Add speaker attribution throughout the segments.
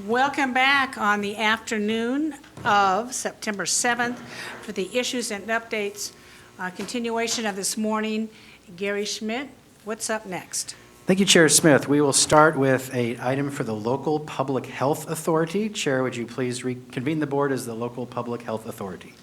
Speaker 1: Welcome back on the afternoon of September 7th for the issues and updates. Continuation of this morning. Gary Schmidt, what's up next?
Speaker 2: Thank you, Chair Smith. We will start with an item for the Local Public Health Authority. Chair, would you please reconvene the board as the Local Public Health Authority?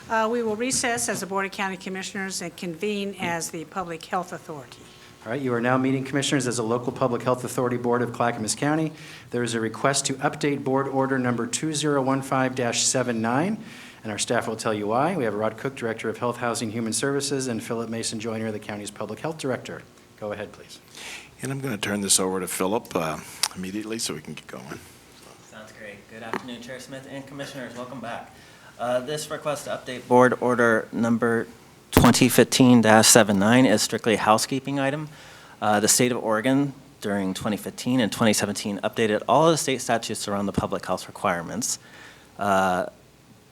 Speaker 1: We will recess as the Board of County Commissioners and convene as the Public Health Authority.
Speaker 2: All right, you are now meeting, Commissioners, as a Local Public Health Authority Board of Clackamas County. There is a request to update Board Order Number 2015-79, and our staff will tell you why. We have Rod Cook, Director of Health, Housing, Human Services, and Philip Mason Joyner, the county's Public Health Director. Go ahead, please.
Speaker 3: And I'm going to turn this over to Philip immediately so we can get going.
Speaker 4: Sounds great. Good afternoon, Chair Smith and Commissioners. Welcome back. This request to update Board Order Number 2015-79 is strictly a housekeeping item. The state of Oregon during 2015 and 2017 updated all of the state statutes around the public health requirements. The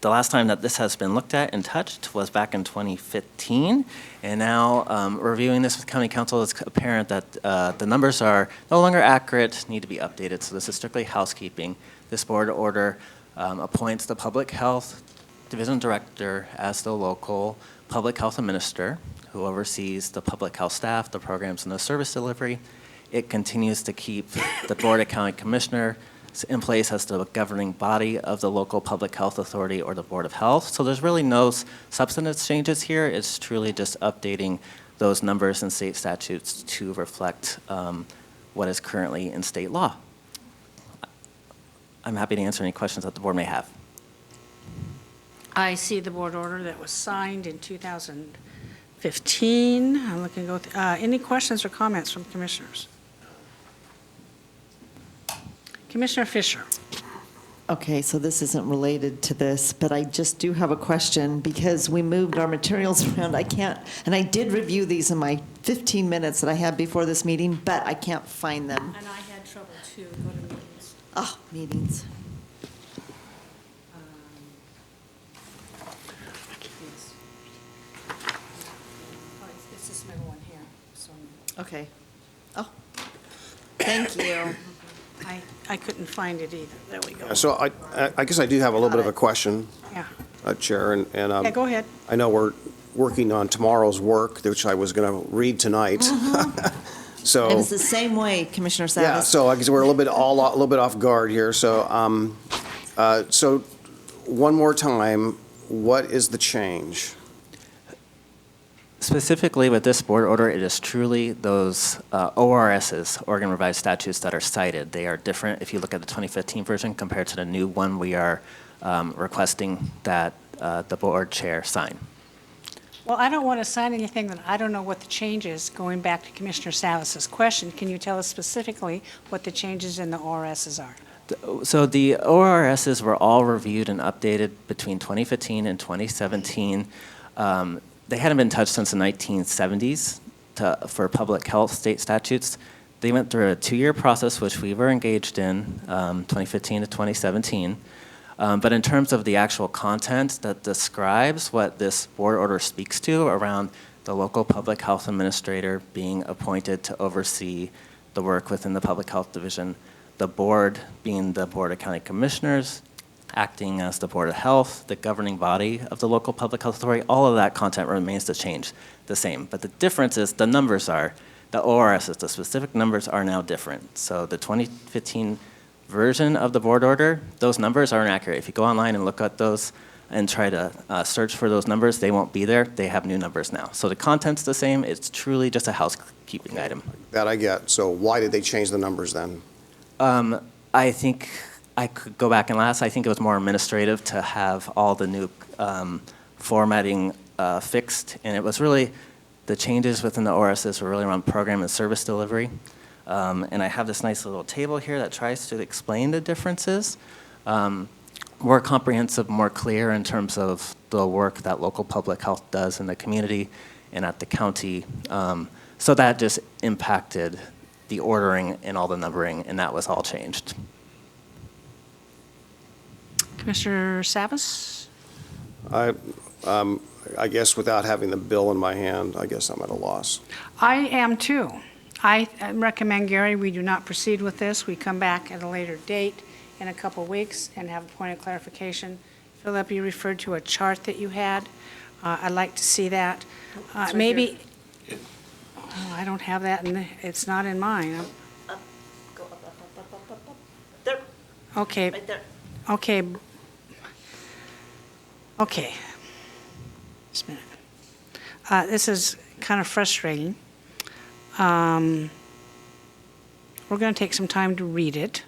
Speaker 4: last time that this has been looked at and touched was back in 2015, and now reviewing this with County Council, it's apparent that the numbers are no longer accurate, need to be updated, so this is strictly housekeeping. This board order appoints the Public Health Division Director as the local public health administrator who oversees the public health staff, the programs, and the service delivery. It continues to keep the Board of County Commissioners in place as the governing body of the local public health authority or the Board of Health. So there's really no substantive changes here. It's truly just updating those numbers in state statutes to reflect what is currently in state law. I'm happy to answer any questions that the board may have.
Speaker 1: I see the board order that was signed in 2015. I'm looking to go any questions or comments from commissioners? Commissioner Fisher.
Speaker 5: Okay, so this isn't related to this, but I just do have a question because we moved our materials around. I can't, and I did review these in my 15 minutes that I had before this meeting, but I can't find them.
Speaker 1: And I had trouble too. Go to meetings.
Speaker 5: Oh, meetings.
Speaker 1: It's this middle one here. So
Speaker 5: Okay. Oh, thank you.
Speaker 1: I couldn't find it either. There we go.
Speaker 6: So I guess I do have a little bit of a question,
Speaker 1: Yeah.
Speaker 6: Chair, and
Speaker 1: Yeah, go ahead.
Speaker 6: I know we're working on tomorrow's work, which I was going to read tonight. So
Speaker 5: It was the same way, Commissioner Savas.
Speaker 6: yeah, so I guess we're a little bit off guard here. So so one more time, what is the change?
Speaker 4: Specifically with this board order, it is truly those ORSs, Oregon Revised Statutes, that are cited. They are different if you look at the 2015 version compared to the new one we are requesting that the board chair sign.
Speaker 1: Well, I don't want to sign anything that I don't know what the change is. Going back to Commissioner Salas's question, can you tell us specifically what the changes in the ORSs are?
Speaker 4: So the ORSs were all reviewed and updated between 2015 and 2017. They hadn't been touched since the 1970s for public health state statutes. They went through a 2-year process, which we were engaged in, 2015 to 2017. But in terms of the actual content that describes what this board order speaks to around the local public health administrator being appointed to oversee the work within the public health division, the board being the Board of County Commissioners, acting as the Board of Health, the governing body of the local public health authority, all of that content remains the same. But the difference is the numbers are, the ORSs, the specific numbers are now different. So the 2015 version of the board order, those numbers aren't accurate. If you go online and look at those and try to search for those numbers, they won't be there. They have new numbers now. So the content's the same. It's truly just a housekeeping item.
Speaker 6: That I get. So why did they change the numbers then?
Speaker 4: I think I could go back and ask. I think it was more administrative to have all the new formatting fixed, and it was really the changes within the ORSs were really around program and service delivery. And I have this nice little table here that tries to explain the differences. More comprehensive, more clear in terms of the work that local public health does in the community and at the county. So that just impacted the ordering and all the numbering, and that was all changed.
Speaker 1: Commissioner Savas?
Speaker 6: I guess without having the bill in my hand, I guess I'm at a loss.
Speaker 1: I am too. I recommend, Gary, we do not proceed with this. We come back at a later date in a couple weeks and have a point of clarification. Philip, you referred to a chart that you had. I'd like to see that. Maybe, oh, I don't have that, it's not in mine.
Speaker 5: There,
Speaker 1: Okay,
Speaker 5: right there.
Speaker 1: okay. Okay. Just a minute. This is kind of frustrating. We're going to take some time to read it.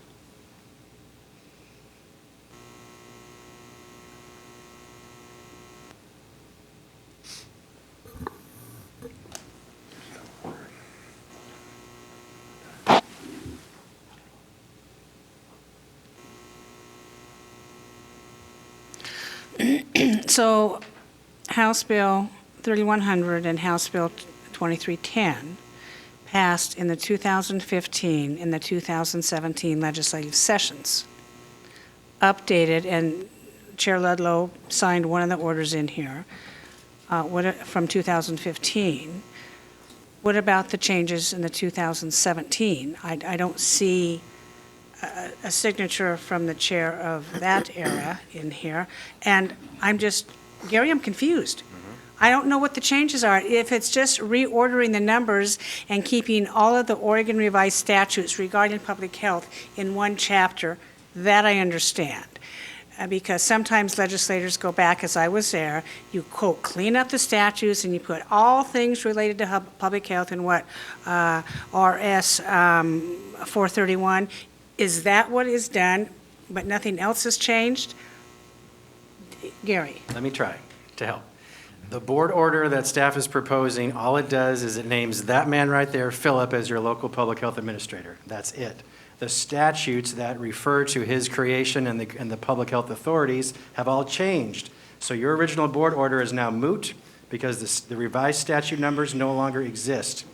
Speaker 1: So House Bill 3100 and House Bill 2310 passed in the 2015 and the 2017 legislative sessions. Updated, and Chair Ludlow signed one of the orders in here from 2015. What about the changes in the 2017? I don't see a signature from the chair of that era in here. And Gary, I'm confused. I don't know what the changes are. If it's just reordering the numbers and keeping all of the Oregon revised statutes regarding public health in one chapter, that I understand. Because sometimes legislators go back, as I was there, you quote, clean up the statutes and you put all things related to public health in what, RS 431. Is that what is done, but nothing else has changed? Gary?
Speaker 2: Let me try to help. The board order that staff is proposing, all it does is it names that man right there, Philip, as your local public health administrator. That's it. The statutes that refer to his creation and the public health authorities have all changed. So your original board order is now moot because the revised statute numbers no longer exist.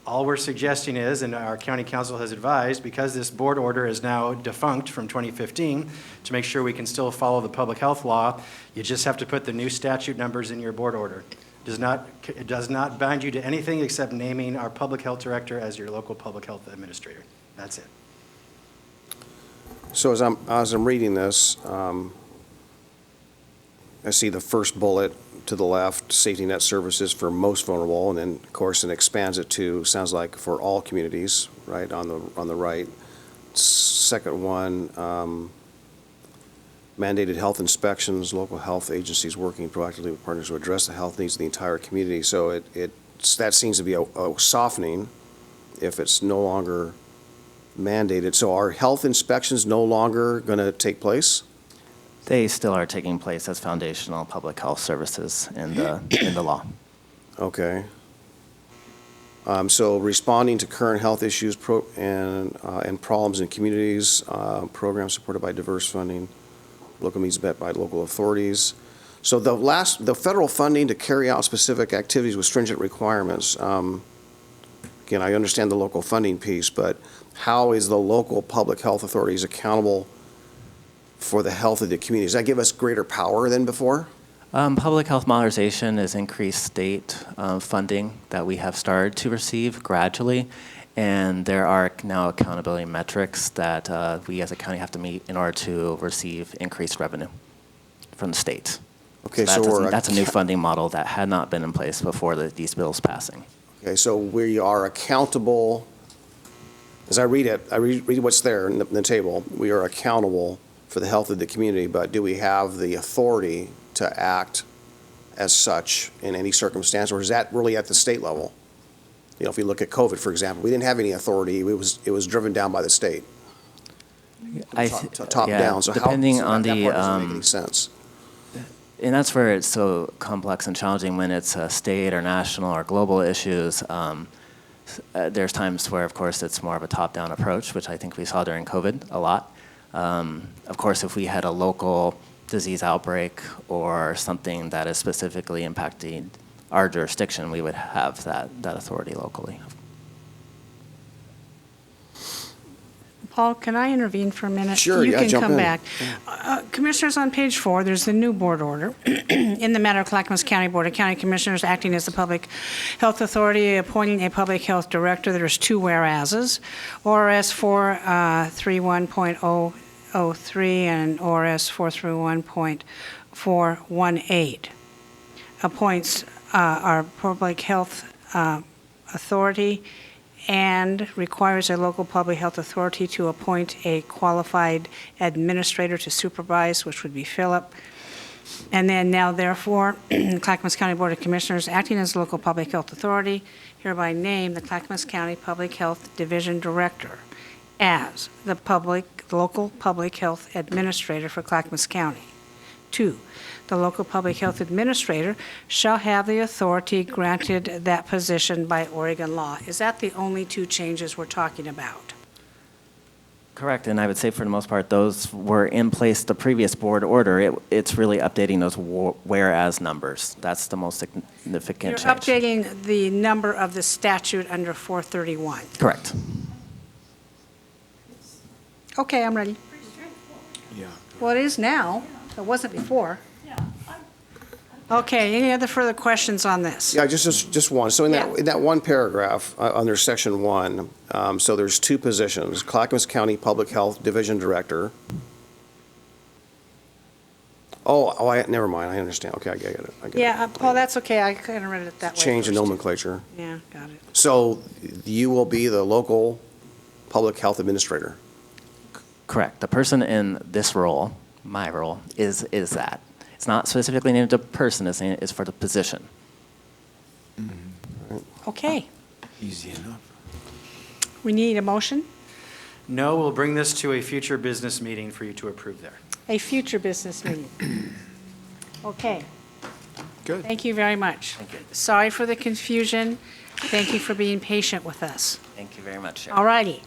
Speaker 2: All we're suggesting is, and our county council has advised, because this board order is now defunct from 2015, to make sure we can still follow the public health law, you just have to put the new statute numbers in your board order. It does not bind you to anything except naming our public health director as your local public health administrator. That's it.
Speaker 6: So as I'm reading this, I see the first bullet to the left, safety net services for most vulnerable, and then, of course, it expands it to, sounds like, for all communities, right, on the right. Second one, mandated health inspections, local health agencies working proactively with partners to address the health needs of the entire community. So that seems to be a softening if it's no longer mandated. So are health inspections no longer going to take place?
Speaker 4: They still are taking place as foundational public health services in the law.
Speaker 6: Okay. So responding to current health issues and problems in communities, programs supported by diverse funding, local needs met by local authorities. So the federal funding to carry out specific activities with stringent requirements. Again, I understand the local funding piece, but how is the local public health authorities accountable for the health of the community? Does that give us greater power than before?
Speaker 4: Public health modernization is increased state funding that we have started to receive gradually, and there are now accountability metrics that we as a county have to meet in order to receive increased revenue from the state.
Speaker 6: Okay,
Speaker 4: that's a new funding model that had not been in place before these bills passing.
Speaker 6: Okay, so we are accountable, as I read it, I read what's there in the table, we are accountable for the health of the community, but do we have the authority to act as such in any circumstance, or is that really at the state level? You know, if you look at COVID, for example, we didn't have any authority. It was driven down by the state, top down. So
Speaker 4: depending on
Speaker 6: that
Speaker 4: the
Speaker 6: part doesn't make any sense.
Speaker 4: And that's where it's so complex and challenging when it's state or national or global issues. There's times where, of course, it's more of a top-down approach, which I think we saw during COVID a lot. Of course, if we had a local disease outbreak or something that is specifically impacting our jurisdiction, we would have that authority locally.
Speaker 1: Paul, can I intervene for a minute?
Speaker 6: Sure, yeah,
Speaker 1: You can
Speaker 6: jump
Speaker 1: come
Speaker 6: in.
Speaker 1: back. Commissioners, on page 4, there's the new board order. In the matter of Clackamas County Board of County Commissioners acting as the Public Health Authority, appointing a Public Health Director, there's 2 whereases. ORS 431.003 and ORS 431.418 appoints our Public Health Authority and requires a local public health authority to appoint a qualified administrator to supervise, which would be Philip. And then now therefore, Clackamas County Board of Commissioners, acting as local public health authority, hereby name the Clackamas County Public Health Division Director as the local public health administrator for Clackamas County. 2, the local public health administrator shall have the authority granted that position by Oregon law. Is that the only 2 changes we're talking about?
Speaker 4: Correct, and I would say for the most part, those were in place, the previous board order. It's really updating those whereas numbers. That's the most significant
Speaker 1: You're
Speaker 4: change.
Speaker 1: updating the number of the statute under 431.
Speaker 4: Correct.
Speaker 1: Okay, I'm ready.
Speaker 3: Yeah.
Speaker 1: Well, it is now. It wasn't before. Okay, any other further questions on this?
Speaker 6: Yeah, just one. So in
Speaker 1: Yeah.
Speaker 6: that one paragraph, under section 1, so there's 2 positions, Clackamas County Public Health Division Director. Never mind, I understand. Okay, I get it. I get it.
Speaker 1: Yeah, Paul, that's okay. I kind of read it that way
Speaker 6: Change the
Speaker 1: first.
Speaker 6: nomenclature.
Speaker 1: Yeah, got it.
Speaker 6: So you will be the local public health administrator.
Speaker 4: Correct. The person in this role, my role, is that. It's not specifically named a person, it's for the position.
Speaker 1: Okay,
Speaker 3: Easy enough.
Speaker 1: we need a motion,
Speaker 2: No, we'll bring this to a future business meeting for you to approve there.
Speaker 1: a future business meeting. Okay,
Speaker 3: Good.
Speaker 1: thank you very much. Sorry for the confusion. Thank you for being patient with us.
Speaker 4: Thank you very much, Sharon.
Speaker 1: All righty.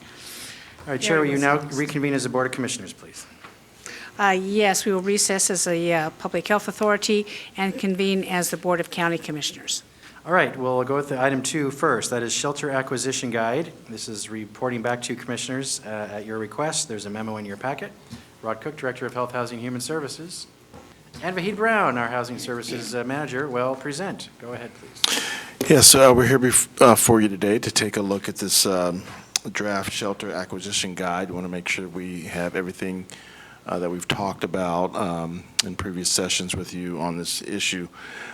Speaker 2: All right, Chair, will you now
Speaker 1: Very well.
Speaker 2: reconvene as the Board of Commissioners, please?
Speaker 1: Yes, we will recess as a Public Health Authority and convene as the Board of County Commissioners.
Speaker 2: All right, we'll go with the item 2 first. That is Shelter Acquisition Guide. This is reporting back to Commissioners at your request. There's a memo in your packet. Rod Cook, Director of Health, Housing, and Human Services, and Vahid Brown, our Housing Services Manager, will present. Go ahead, please.
Speaker 3: Yes, we're here for you today to take a look at this draft shelter acquisition guide. We want to make sure we have everything that we've talked about in previous sessions with you on this issue.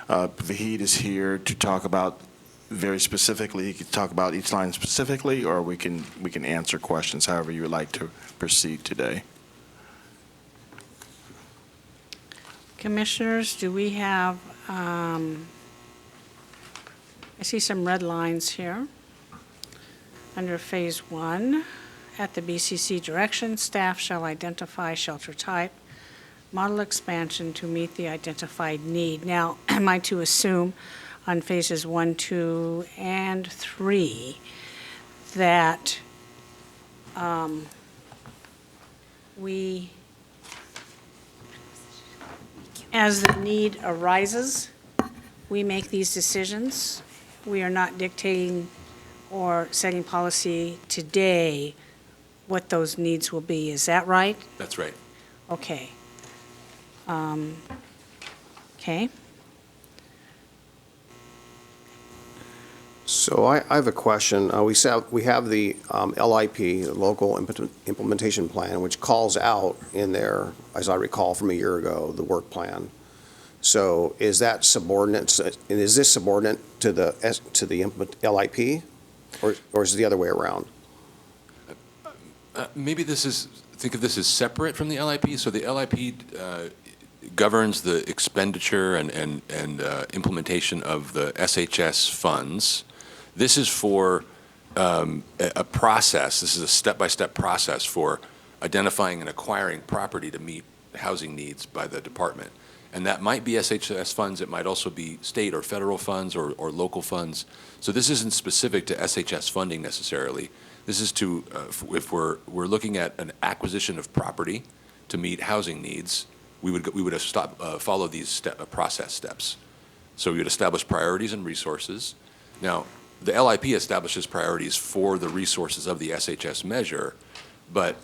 Speaker 3: Vahid is here to talk about very specifically. He could talk about each line specifically, or we can answer questions however you would like to proceed today.
Speaker 1: Commissioners, do we have, I see some red lines here. Under Phase 1, at the BCC direction, staff shall identify shelter type, model expansion to meet the identified need. Now, am I to assume on Phases 1, 2, and 3 that we, as the need arises, we make these decisions? We are not dictating or setting policy today what those needs will be. Is that right?
Speaker 7: That's right.
Speaker 1: Okay. Okay.
Speaker 6: So I have a question. We have the LIP, the Local Implementation Plan, which calls out in there, as I recall from a year ago, the work plan. So is that subordinate, and is this subordinate to the LIP, or is it the other way around?
Speaker 7: Maybe think of this as separate from the LIP. So the LIP governs the expenditure and implementation of the SHS funds. This is for a process. This is a step-by-step process for identifying and acquiring property to meet housing needs by the department. And that might be SHS funds. It might also be state or federal funds or local funds. So this isn't specific to SHS funding necessarily. This is to, if we're looking at an acquisition of property to meet housing needs, we would follow these process steps. So we would establish priorities and resources. Now, the LIP establishes priorities for the resources of the SHS measure, But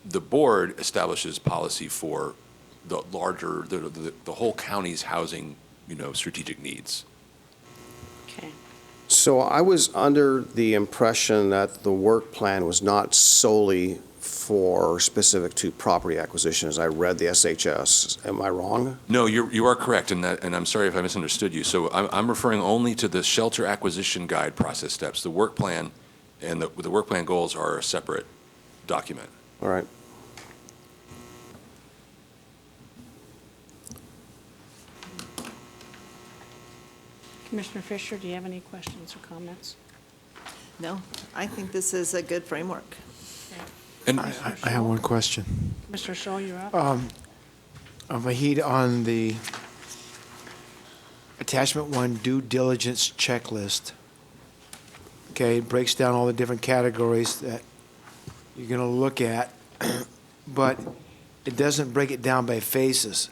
Speaker 7: the board establishes policy for the larger, the whole county's housing, strategic needs.
Speaker 1: Okay.
Speaker 6: So I was under the impression that the work plan was not solely for specific to property acquisition as I read the SHS. Am I wrong?
Speaker 7: No, you are correct in that, and I'm sorry if I misunderstood you. So I'm referring only to the shelter acquisition guide process steps. The work plan and the work plan goals are a separate document.
Speaker 6: All right.
Speaker 1: Commissioner Fisher, do you have any questions or comments?
Speaker 5: No, I think this is a good framework.
Speaker 7: And
Speaker 8: I have one question.
Speaker 1: Mr. Scholl, you're up.
Speaker 8: Vahid, on the attachment 1 due diligence checklist, okay, it breaks down all the different categories that you're going to look at, but it doesn't break it down by phases.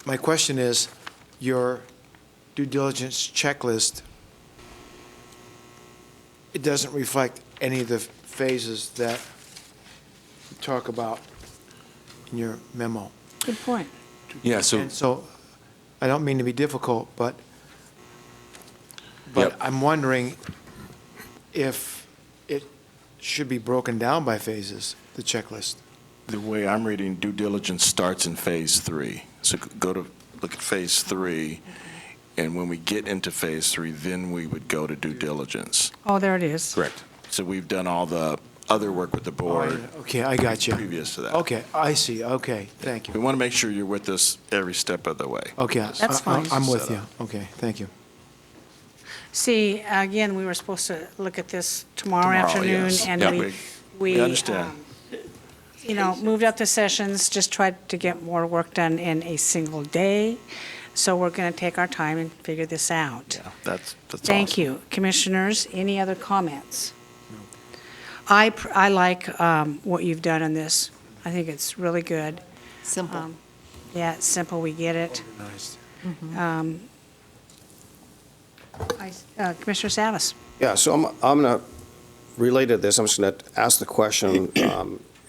Speaker 8: My question is, your due diligence checklist, it doesn't reflect any of the phases that you talk about in your memo.
Speaker 1: Good point.
Speaker 7: yeah, so
Speaker 8: And so, I don't mean to be difficult, but
Speaker 7: Yep.
Speaker 8: I'm wondering if it should be broken down by phases, the checklist.
Speaker 3: The way I'm reading, due diligence starts in phase 3. So go to, look at phase 3, and when we get into phase 3, then we would go to due diligence.
Speaker 1: Oh, there it is.
Speaker 7: correct.
Speaker 3: So we've done all the other work with the board
Speaker 8: Okay, I got you.
Speaker 3: previous to that.
Speaker 8: Okay, I see, okay, thank
Speaker 3: We
Speaker 8: you.
Speaker 3: want to make sure you're with us every step of the way.
Speaker 8: Okay,
Speaker 1: That's fine.
Speaker 8: I'm with
Speaker 3: Set
Speaker 8: you,
Speaker 3: up.
Speaker 8: okay, thank you.
Speaker 1: See, again, we were supposed to look at this tomorrow
Speaker 3: Tomorrow,
Speaker 1: afternoon,
Speaker 3: yes.
Speaker 1: and
Speaker 3: Yeah,
Speaker 1: we
Speaker 3: we understand.
Speaker 1: moved up the sessions, just tried to get more work done in a single day. So we're going to take our time and figure this out.
Speaker 3: Yeah, that's
Speaker 1: Thank
Speaker 3: awesome.
Speaker 1: you. Commissioners, any other comments? I like what you've done on this. I think it's really good.
Speaker 5: Simple.
Speaker 1: Yeah, it's simple, we get it.
Speaker 8: Nice.
Speaker 1: Commissioner Savas?
Speaker 6: Yeah, so I'm going to relate to this. I'm just going to ask the question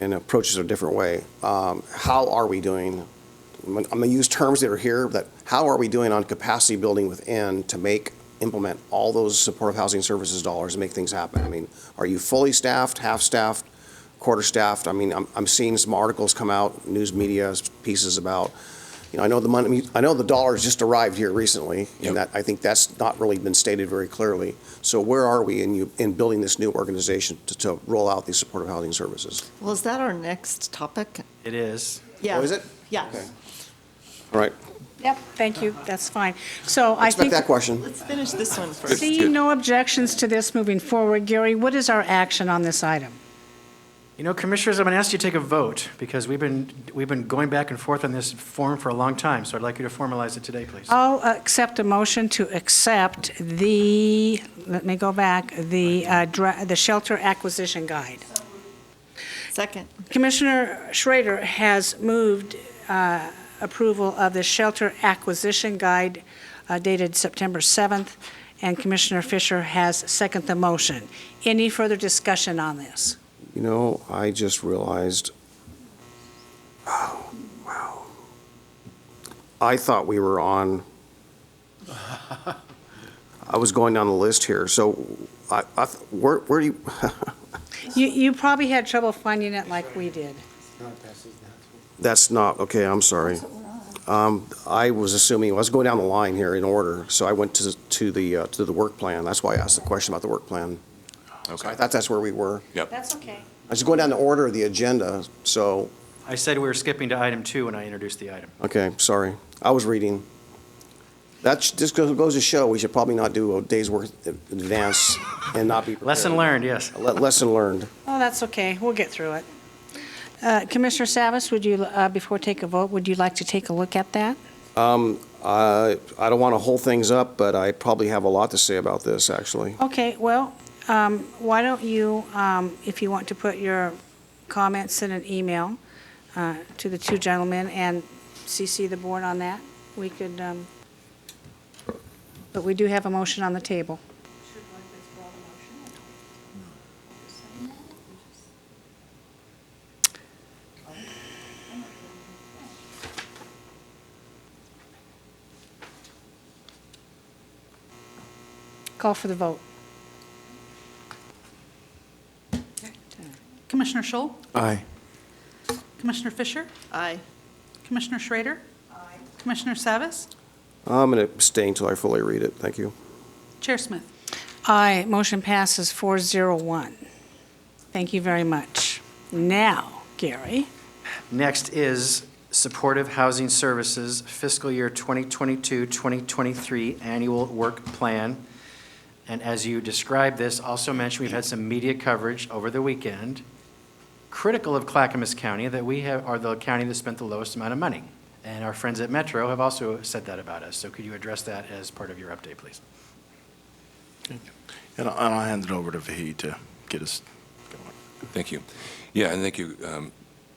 Speaker 6: and approach it a different way. How are we doing? I'm going to use terms that are here, that how are we doing on capacity building within to implement all those supportive housing services dollars and make things happen? I mean, are you fully staffed, half-staffed, quarter-staffed? I mean, I'm seeing some articles come out, news media pieces about, I know the money, I know the dollars just arrived here recently,
Speaker 7: Yep.
Speaker 6: and that, I think that's not really been stated very clearly. So where are we in building this new organization to roll out these supportive housing services?
Speaker 5: Well, is that our next topic?
Speaker 2: It is.
Speaker 5: Yeah.
Speaker 6: Oh, is it?
Speaker 5: Yeah.
Speaker 6: Okay. All right,
Speaker 1: Yep, thank you, that's fine. So I
Speaker 6: expect
Speaker 1: think,
Speaker 6: that question.
Speaker 5: Let's finish this one first.
Speaker 1: seeing no objections to this moving forward, Gary, what is our action on this item?
Speaker 2: Commissioners, I'm going to ask you to take a vote, because we've been going back and forth on this form for a long time, so I'd like you to formalize it today, please.
Speaker 1: I'll accept a motion to accept let me go back, the shelter acquisition guide.
Speaker 5: Second.
Speaker 1: Commissioner Schrader has moved approval of the shelter acquisition guide dated September 7th, and Commissioner Fisher has seconded the motion. Any further discussion on this?
Speaker 6: I just realized, wow. I thought we were on, I was going down the list here, so where do you,
Speaker 1: You probably had trouble finding it like we did.
Speaker 6: that's not, okay, I'm sorry. I was assuming, I was going down the line here in order, so I went to the work plan. That's why I asked the question about the work plan.
Speaker 7: Okay.
Speaker 6: I thought that's where we were.
Speaker 7: Yep.
Speaker 1: That's okay.
Speaker 6: I was going down the order of the agenda, so,
Speaker 2: I said we were skipping to item 2 when I introduced the item.
Speaker 6: okay, sorry. I was reading. That just goes to show, we should probably not do a day's work in advance and not be prepared.
Speaker 2: Lesson learned, yes.
Speaker 6: Lesson learned.
Speaker 1: Oh, that's okay. We'll get through it. Commissioner Savas, would you, before we take a vote, would you like to take a look at that?
Speaker 6: I don't want to hold things up, but I probably have a lot to say about this, actually.
Speaker 1: Okay, well, why don't you, if you want to put your comments, send an email to the two gentlemen and CC the board on that. We could, but we do have a motion on the table. call for the vote.
Speaker 9: Commissioner Scholl,
Speaker 8: Aye.
Speaker 9: Commissioner Fisher,
Speaker 5: Aye.
Speaker 9: Commissioner Schrader, Commissioner Savas,
Speaker 6: I'm going to abstain until I fully read it. Thank you.
Speaker 9: Chair Smith.
Speaker 1: Aye, motion passes 401. Thank you very much. Now, Gary.
Speaker 2: Next is Supportive Housing Services Fiscal Year 2022-2023 Annual Work Plan. And as you described this, also mentioned we've had some media coverage over the weekend, critical of Clackamas County, that we are the county that spent the lowest amount of money. And our friends at Metro have also said that about us. So could you address that as part of your update, please?
Speaker 3: And I'll hand it over to Vahid to get us going.
Speaker 7: Thank you. Yeah, and thank you,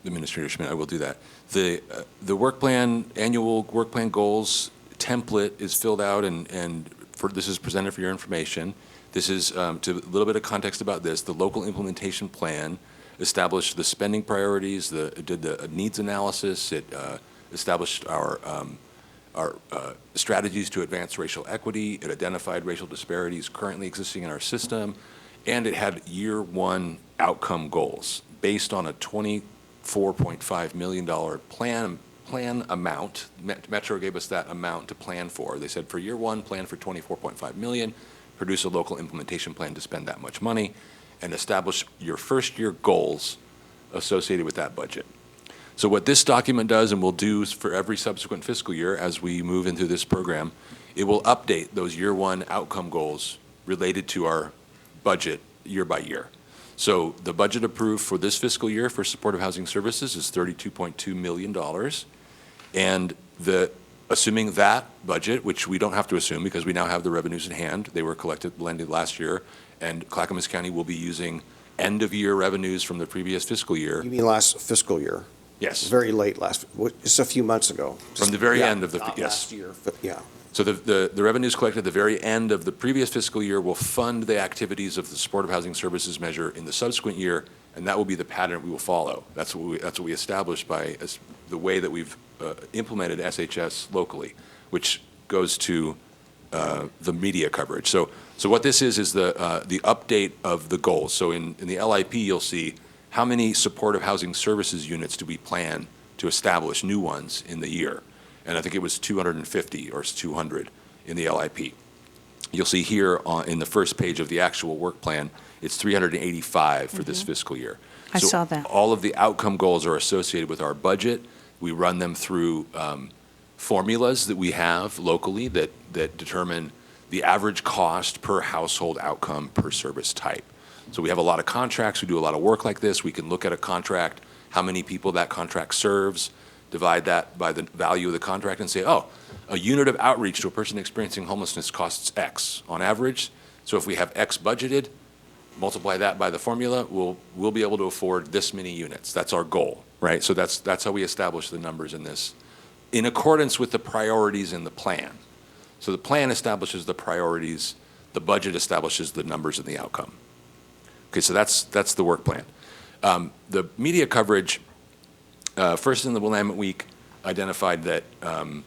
Speaker 7: Administrator Schmidt. I will do that. The work plan, annual work plan goals template is filled out, and this is presented for your information. This is, to a little bit of context about this, the local implementation plan established the spending priorities, did the needs analysis, it established our strategies to advance racial equity, it identified racial disparities currently existing in our system, and it had year one outcome goals based on a $24.5 million plan amount. Metro gave us that amount to plan for. They said for year one, plan for $24.5 million, produce a local implementation plan to spend that much money, and establish your first year goals associated with that budget. So what this document does, and will do for every subsequent fiscal year as we move into this program, it will update those year one outcome goals related to our budget year by year. So the budget approved for this fiscal year for supportive housing services is $32.2 million. And assuming that budget, which we don't have to assume because we now have the revenues in hand, they were blended last year, and Clackamas County will be using end-of-year revenues from the previous fiscal year.
Speaker 6: You mean last fiscal year?
Speaker 7: Yes.
Speaker 6: Very late just a few months ago.
Speaker 7: From the very end of the,
Speaker 6: Not
Speaker 7: yes.
Speaker 6: last year, but yeah.
Speaker 7: So the revenues collected at the very end of the previous fiscal year will fund the activities of the supportive housing services measure in the subsequent year, and that will be the pattern we will follow. That's what we established by the way that we've implemented SHS locally, which goes to the media coverage. So what this is the update of the goals. So in the LIP, you'll see how many supportive housing services units do we plan to establish, new ones, in the year. And I think it was 250 or 200 in the LIP. You'll see here in the first page of the actual work plan, it's 385 for this fiscal year.
Speaker 1: I saw that.
Speaker 7: All of the outcome goals are associated with our budget. We run them through formulas that we have locally that determine the average cost per household outcome per service type. So we have a lot of contracts. We do a lot of work like this. We can look at a contract, how many people that contract serves, divide that by the value of the contract and say, oh, a unit of outreach to a person experiencing homelessness costs X on average. So if we have X budgeted, multiply that by the formula, we'll be able to afford this many units. That's our goal, right? So that's how we establish the numbers in this, in accordance with the priorities in the plan. So the plan establishes the priorities, the budget establishes the numbers and the outcome. Okay, so that's the work plan. The media coverage, first in the Willamette Week, identified that, on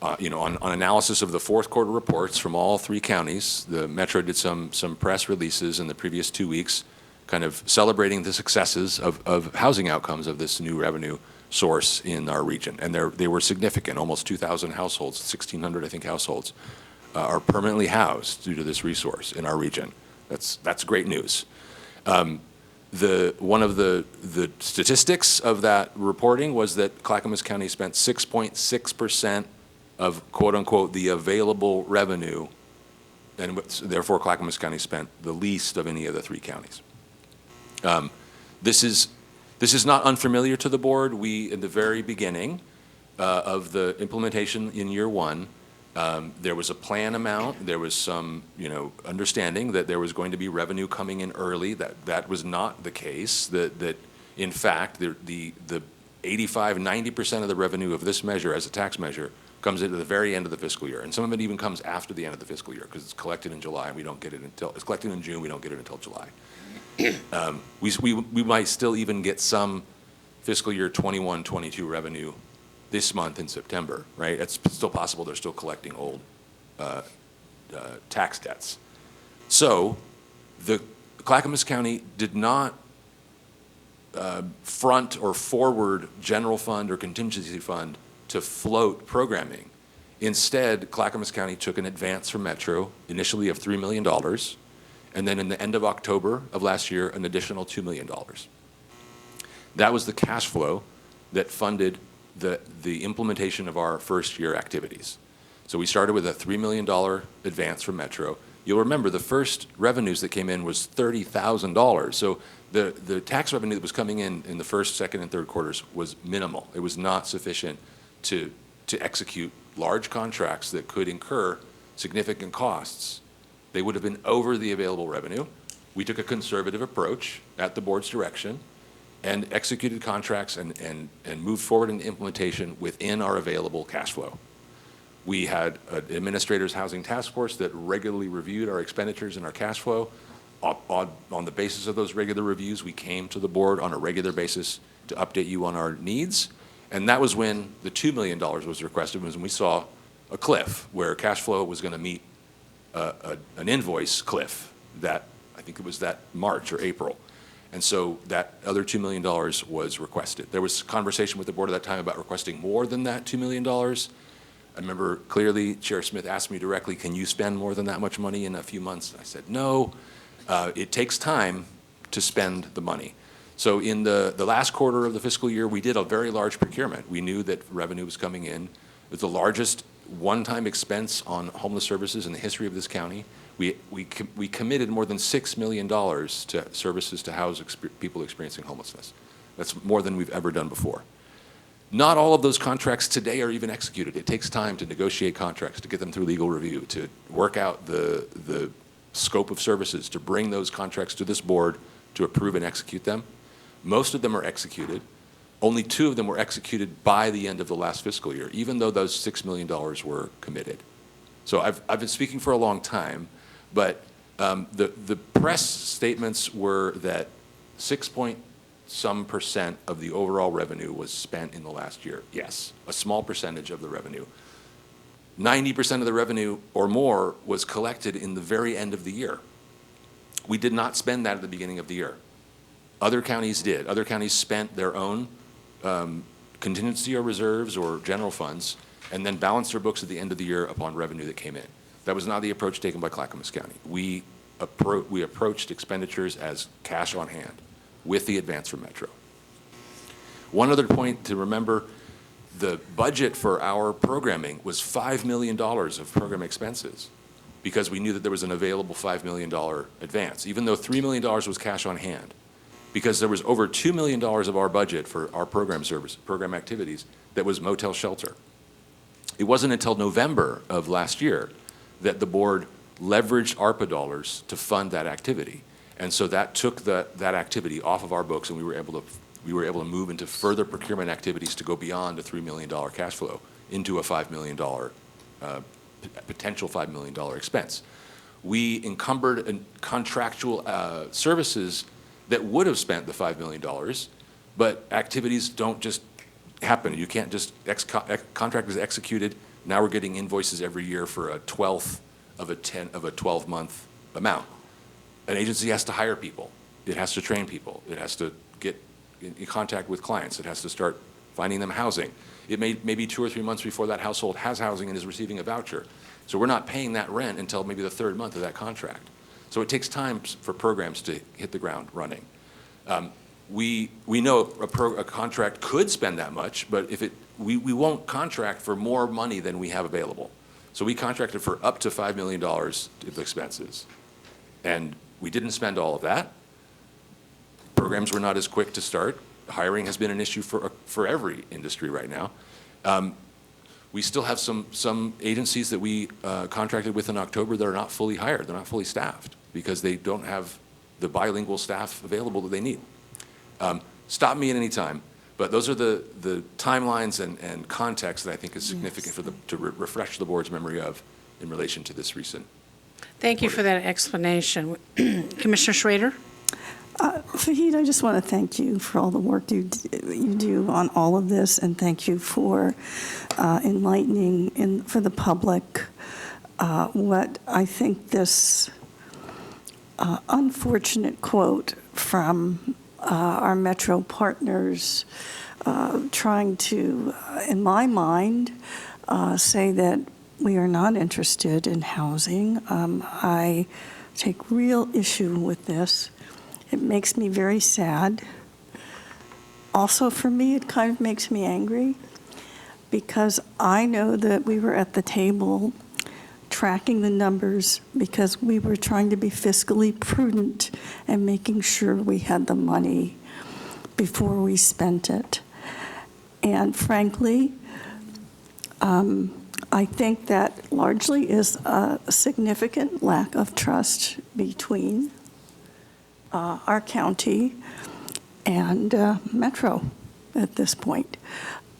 Speaker 7: analysis of the fourth quarter reports from all three counties, the Metro did some press releases in the previous 2 weeks, kind of celebrating the successes of housing outcomes of this new revenue source in our region. And they were significant. Almost 2,000 households, 1,600, I think, households are permanently housed due to this resource in our region. That's great news. One of the statistics of that reporting was that Clackamas County spent 6.6% of quote-unquote the available revenue, and therefore Clackamas County spent the least of any of the three counties. This is not unfamiliar to the board. We, in the very beginning of the implementation in year one, there was a plan amount. There was some, understanding that there was going to be revenue coming in early. That was not the case. That in fact, the 85-90% of the revenue of this measure as a tax measure comes into the very end of the fiscal year, and some of it even comes after the end of the fiscal year because it's collected in July and we don't get it until it's collected in June. We don't get it until July. We might still even get some fiscal year 21-22 revenue this month in September, right? It's still possible they're still collecting old tax debts. So the Clackamas County did not front or forward general fund or contingency fund to float programming. Instead, Clackamas County took an advance from Metro, initially of $3 million, and then in the end of October of last year, an additional $2 million. That was the cash flow that funded the implementation of our first year activities. So we started with a $3 million advance from Metro. You'll remember the first revenues that came in was $30,000. So the tax revenue that was coming in the first, second, and third quarters was minimal. It was not sufficient to execute large contracts that could incur significant costs. They would have been over the available revenue. We took a conservative approach at the board's direction and executed contracts and moved forward in implementation within our available cash flow. We had an administrators housing task force that regularly reviewed our expenditures and our cash flow. On the basis of those regular reviews, we came to the board on a regular basis to update you on our needs. And that was when the $2 million was requested, was when we saw a cliff where cash flow was going to meet an invoice cliff that, I think it was that March or April. And so that other $2 million was requested. There was conversation with the board at that time about requesting more than that $2 million. I remember clearly Chair Smith asked me directly, can you spend more than that much money in a few months? I said, no, it takes time to spend the money. So in the last quarter of the fiscal year, we did a very large procurement. We knew that revenue was coming in. It was the largest one-time expense on homeless services in the history of this county. We committed more than $6 million to services to house people experiencing homelessness. That's more than we've ever done before. Not all of those contracts today are even executed. It takes time to negotiate contracts, to get them through legal review, to work out the scope of services, to bring those contracts to this board to approve and execute them. Most of them are executed. Only 2 of them were executed by the end of the last fiscal year, even though those $6 million were committed. So I've been speaking for a long time, but the press statements were that 6-point-some% of the overall revenue was spent in the last year. Yes, a small percentage of the revenue. 90% of the revenue or more was collected in the very end of the year. We did not spend that at the beginning of the year. Other counties did. Other counties spent their own contingency or reserves or general funds and then balanced their books at the end of the year upon revenue that came in. That was not the approach taken by Clackamas County. We approached expenditures as cash on hand with the advance from Metro. One other point to remember, the budget for our programming was $5 million of program expenses because we knew that there was an available $5 million advance, even though $3 million was cash on hand, because there was over $2 million of our budget for our program activities that was motel shelter. It wasn't until November of last year that the board leveraged ARPA dollars to fund that activity. And so that took that activity off of our books, and we were able to move into further procurement activities to go beyond a $3 million cash flow into a $5 million, potential $5 million expense. We encumbered contractual services that would have spent the $5 million, but activities don't just happen. You can't just, contract is executed, now we're getting invoices every year for a 1/12 of a 12-month amount. An agency has to hire people. It has to train people. It has to get in contact with clients. It has to start finding them housing. It may be 2 or 3 months before that household has housing and is receiving a voucher. So we're not paying that rent until maybe the 3rd month of that contract. So it takes time for programs to hit the ground running. We know a contract could spend that much, but we won't contract for more money than we have available. So we contracted for up to $5 million of expenses. And we didn't spend all of that. Programs were not as quick to start. Hiring has been an issue for every industry right now. We still have some agencies that we contracted with in October that are not fully hired. They're not fully staffed because they don't have the bilingual staff available that they need. Stop me at any time, but those are the timelines and context that I think is significant to refresh the board's memory of in relation to this recent.
Speaker 1: Thank you for that explanation. Commissioner Schrader?
Speaker 10: Fahid, I just want to thank you for all the work you do on all of this, and thank you for enlightening for the public what I think this unfortunate quote from our Metro partners trying to, in my mind, say that we are not interested in housing. I take real issue with this. It makes me very sad. Also, for me, it kind of makes me angry because I know that we were at the table tracking the numbers because we were trying to be fiscally prudent and making sure we had the money before we spent it. And frankly, I think that largely is a significant lack of trust between our county and Metro at this point.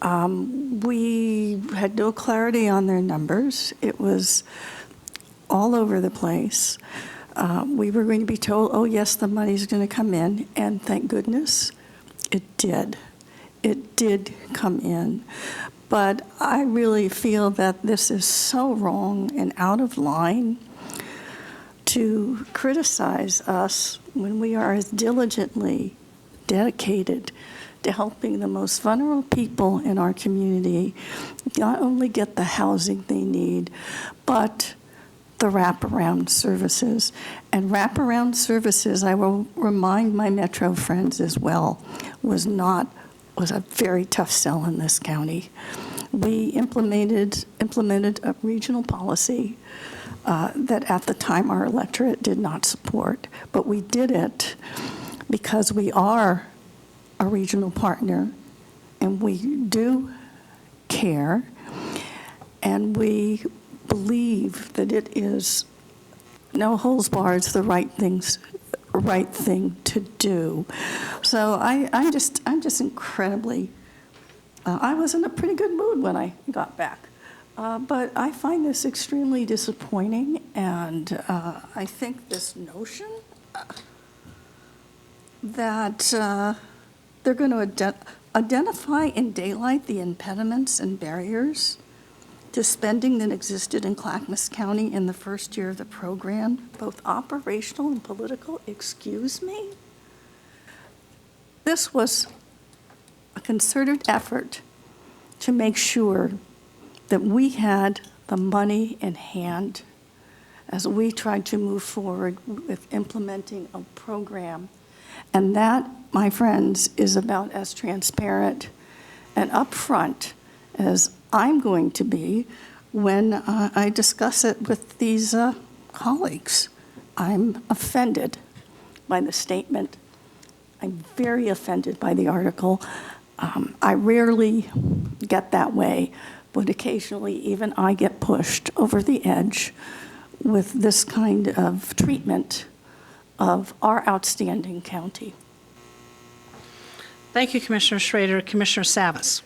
Speaker 10: We had no clarity on their numbers. It was all over the place. We were going to be told, oh, yes, the money's going to come in, and thank goodness it did. It did come in. But I really feel that this is so wrong and out of line to criticize us when we are as diligently dedicated to helping the most vulnerable people in our community not only get the housing they need, but the wraparound services. And wraparound services, I will remind my Metro friends as well, was a very tough sell in this county. We implemented a regional policy that at the time our electorate did not support, but we did it because we are a regional partner and we do care and we believe that it is no holds barred the right thing to do. So I'm just incredibly, I was in a pretty good mood when I got back. But I find this extremely disappointing, and I think this notion that they're going to identify in daylight the impediments and barriers to spending that existed in Clackamas County in the first year of the program, both operational and political. Excuse me? This was a concerted effort to make sure that we had the money in hand as we tried to move forward with implementing a program. And that, my friends, is about as transparent and upfront as I'm going to be when I discuss it with these colleagues. I'm offended by the statement. I'm very offended by the article. I rarely get that way, but occasionally even I get pushed over the edge with this kind of treatment of our outstanding county.
Speaker 1: Thank you, Commissioner Schrader. Commissioner Savas.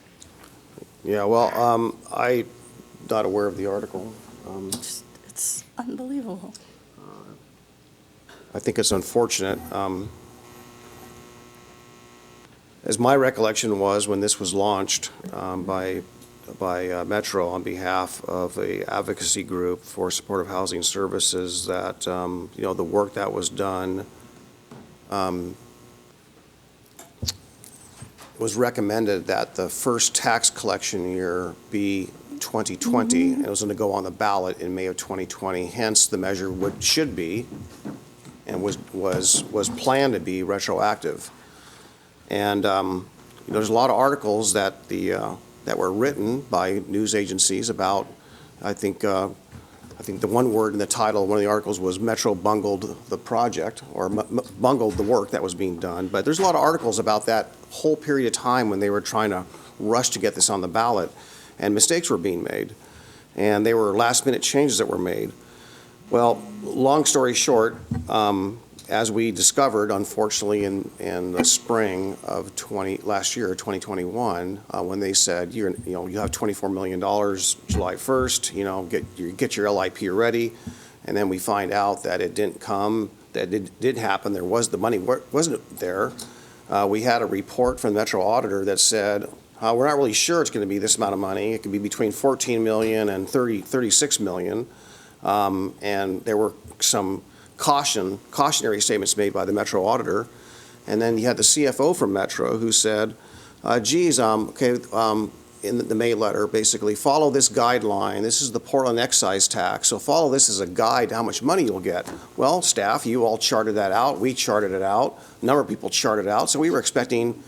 Speaker 6: Yeah, well, I'm not aware of the article.
Speaker 10: It's unbelievable.
Speaker 6: I think it's unfortunate. As my recollection was when this was launched by Metro on behalf of a advocacy group for supportive housing services, that the work that was done was recommended that the first tax collection year be 2020, and it was going to go on the ballot in May of 2020. Hence, the measure should be and was planned to be retroactive. And there's a lot of articles that were written by news agencies about. I think the one word in the title of one of the articles was Metro bungled the project, or bungled the work that was being done. But there's a lot of articles about that whole period of time when they were trying to rush to get this on the ballot, and mistakes were being made, and they were last-minute changes that were made. Well, long story short, as we discovered, unfortunately, in the spring of last year, 2021, when they said you have $24 million July 1st, get your LIP ready, and then we find out that it didn't come, that it did happen. The money wasn't there. We had a report from the Metro Auditor that said we're not really sure it's going to be this amount of money. It could be between $14 million and $36 million, and there were some cautionary statements made by the Metro auditor. And then you had the CFO from Metro who said, in the May letter, basically, follow this guideline. This is the Portland excise tax. So follow this as a guide to how much money you'll get. Well, staff, you all charted that out. We charted it out. A number of people charted it out. So we were expecting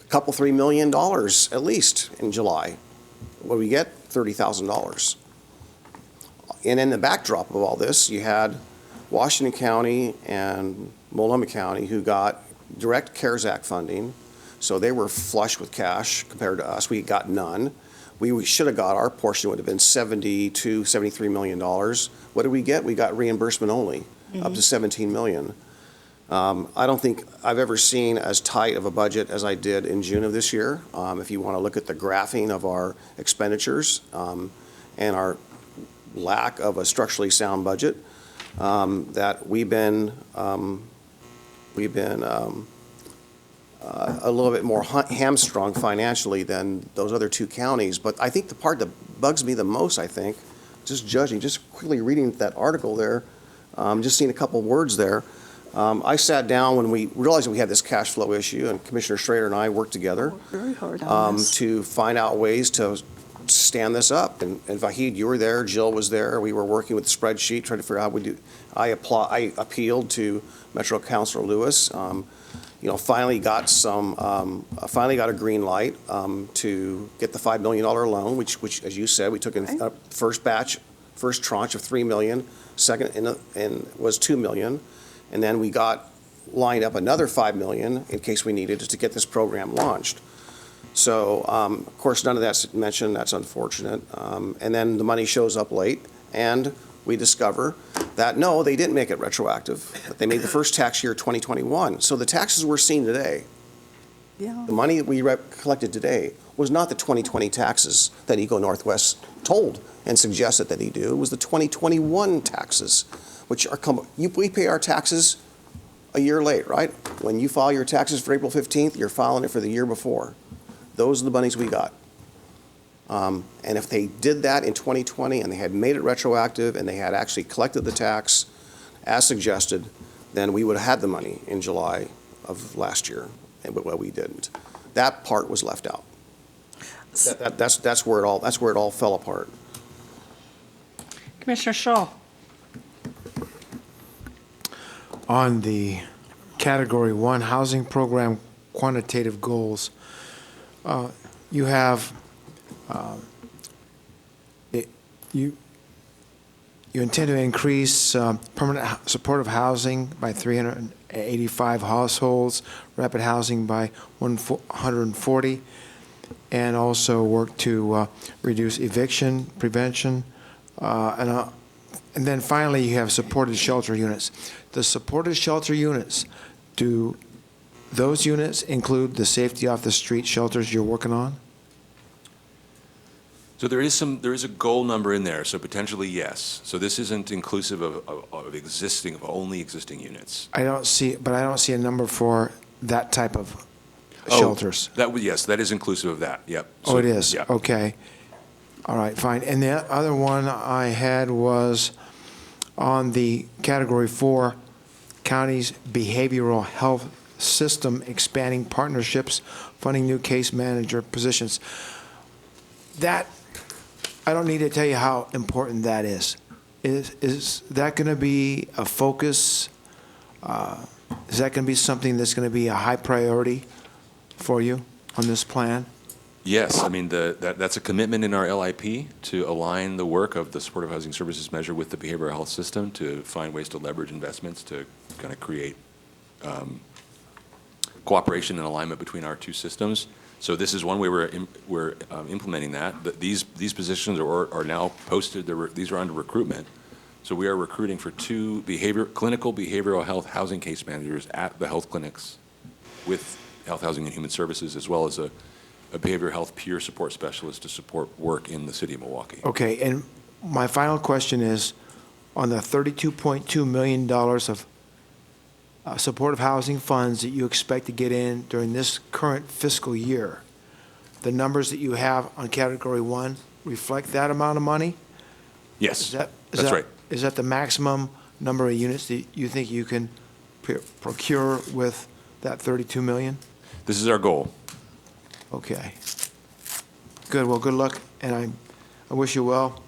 Speaker 6: a couple, $3 million at least in July. What do we get? $30,000. And in the backdrop of all this, you had Washington County and Multnomah County who got direct CARES Act funding. So they were flush with cash compared to us. We got none. We should have got, our portion would have been $72, $73 million. What did we get? We got reimbursement only, up to $17 million. I don't think I've ever seen as tight of a budget as I did in June of this year. If you want to look at the graphing of our expenditures and our lack of a structurally sound budget, that we've been a little bit more hamstrung financially than those other two counties. But I think the part that bugs me the most, just quickly reading that article there, just seeing a couple words there. I sat down when we realized we had this cash flow issue, and Commissioner Schrader and I worked together
Speaker 10: Very hard on this.
Speaker 6: to find out ways to stand this up. And Vahid, you were there, Jill was there. We were working with the spreadsheet, trying to figure out how we do. I appealed to Metro Councilor Lewis. Finally got a green light to get the $5 million loan, which, as you said, we took in first tranche of $3 million, second and was $2 million, and then we got lined up another $5 million in case we needed to get this program launched. So, of course, none of that's mentioned. That's unfortunate. And then the money shows up late, and we discover that, no, they didn't make it retroactive. They made the first tax year 2021. So the taxes we're seeing today,
Speaker 10: Yeah.
Speaker 6: the money that we collected today, was not the 2020 taxes that Eco Northwest told and suggested that he do. It was the 2021 taxes, which we pay our taxes a year late, right? When you file your taxes for April 15th, you're filing it for the year before. Those are the monies we got. And if they did that in 2020 and they had made it retroactive and they had actually collected the tax as suggested, then we would have had the money in July of last year, but we didn't. That part was left out. That's where it all fell apart.
Speaker 1: Commissioner Scholl.
Speaker 8: On the Category 1 Housing Program quantitative goals, you have you intend to increase permanent supportive housing by 385 households, rapid housing by 140, and also work to reduce eviction prevention. And then finally, you have supported shelter units. The supported shelter units, do those units include the safety off the street shelters you're working on?
Speaker 7: So there is a goal number in there, so potentially yes. So this isn't inclusive of only existing units.
Speaker 8: I don't see a number for that type of shelters.
Speaker 7: Yes, that is inclusive of that, yep.
Speaker 8: Oh, it is?
Speaker 7: Yeah.
Speaker 8: Okay. All right, fine. And the other one I had was on the Category 4, counties' behavioral health system, expanding partnerships, funding new case manager positions. That, I don't need to tell you how important that is. Is that going to be a focus? Is that going to be something that's going to be a high priority for you on this plan?
Speaker 7: Yes, I mean, that's a commitment in our LIP to align the work of the supportive housing services measure with the behavioral health system to find ways to leverage investments to kind of create cooperation and alignment between our two systems. So this is one way we're implementing that. These positions are now posted. These are under recruitment. So we are recruiting for 2 clinical behavioral health housing case managers at the health clinics with Health, Housing, and Human Services, as well as a behavioral health peer support specialist to support work in the city of Milwaukee.
Speaker 8: Okay, and my final question is, on the $32.2 million of supportive housing funds that you expect to get in during this current fiscal year, the numbers that you have on Category 1 reflect that amount of money?
Speaker 7: Yes,
Speaker 8: That's
Speaker 7: right.
Speaker 8: Is that the maximum number of units that you think you can procure with that 32 million?
Speaker 7: This is our goal.
Speaker 8: Okay. Good, well, good luck, and I wish you well.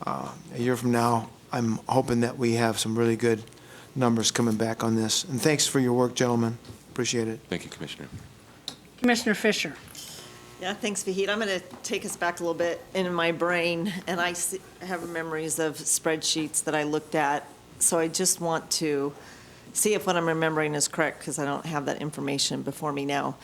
Speaker 8: A year from now, I'm hoping that we have some really good numbers coming back on this. And thanks for your work, gentlemen. Appreciate it.
Speaker 7: Thank you, Commissioner.
Speaker 1: Commissioner Fisher.
Speaker 5: Yeah, thanks, Vahid. I'm going to take us back a little bit in my brain, and I have memories of spreadsheets that I looked at. So I just want to see if what I'm remembering is correct, because I don't have that information before me now.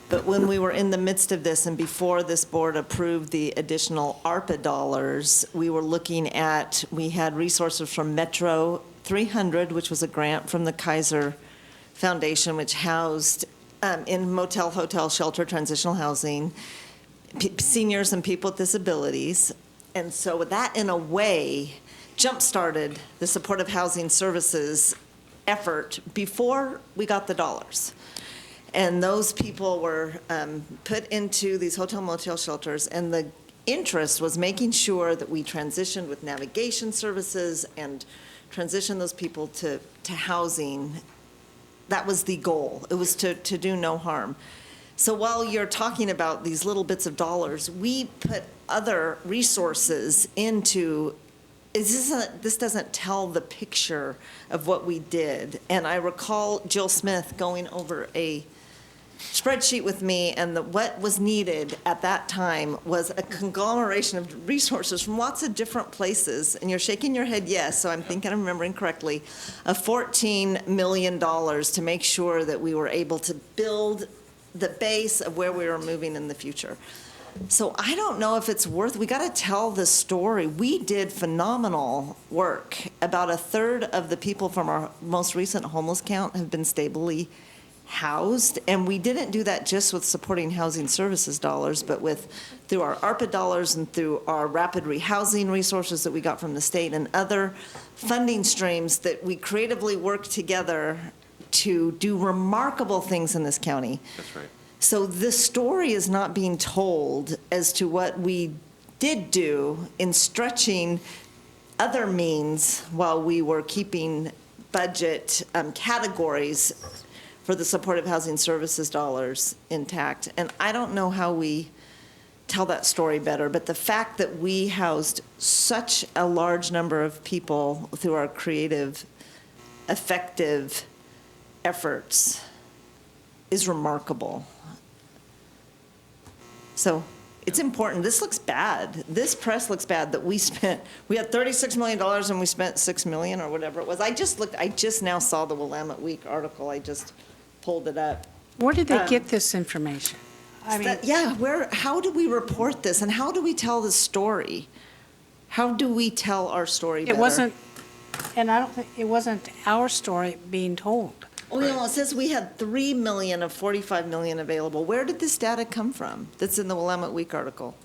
Speaker 5: But when we were in the midst of this, and before this board approved the additional ARPA dollars, we were looking at, we had resources from Metro 300, which was a grant from the Kaiser Foundation, which housed in motel, hotel, shelter, transitional housing, seniors and people with disabilities. And so that, in a way, jump-started the supportive housing services effort before we got the dollars. And those people were put into these hotel, motel shelters, and the interest was making sure that we transitioned with navigation services and transition those people to housing. That was the goal. It was to do no harm. So while you're talking about these little bits of dollars, we put other resources into, this doesn't tell the picture of what we did. And I recall Jill Smith going over a spreadsheet with me, and what was needed at that time was a conglomeration of resources from lots of different places, and you're shaking your head yes, so I'm thinking I'm remembering correctly, of $14 million to make sure that we were able to build the base of where we were moving in the future. So I don't know if it's worth, we got to tell the story. We did phenomenal work. About a third of the people from our most recent homeless count have been stably housed, and we didn't do that just with supporting housing services dollars, but through our ARPA dollars and through our rapid rehousing resources that we got from the state and other funding streams that we creatively worked together to do remarkable things in this county.
Speaker 7: That's right.
Speaker 5: So this story is not being told as to what we did do in stretching other means while we were keeping budget categories for the supportive housing services dollars intact. And I don't know how we tell that story better, but the fact that we housed such a large number of people through our creative, effective efforts is remarkable. So it's important. This looks bad. This press looks bad that we had $36 million and we spent $6 million or whatever it was. I just now saw the Willamette Week article. I just pulled it up.
Speaker 1: Where did they get this information? I mean,
Speaker 5: How do we report this, and how do we tell the story? How do we tell our story better?
Speaker 1: it wasn't, and I don't think, it wasn't our story being told.
Speaker 5: Oh, you know, it says we had 3 million of 45 million available. Where did this data come from that's in the Willamette Week article?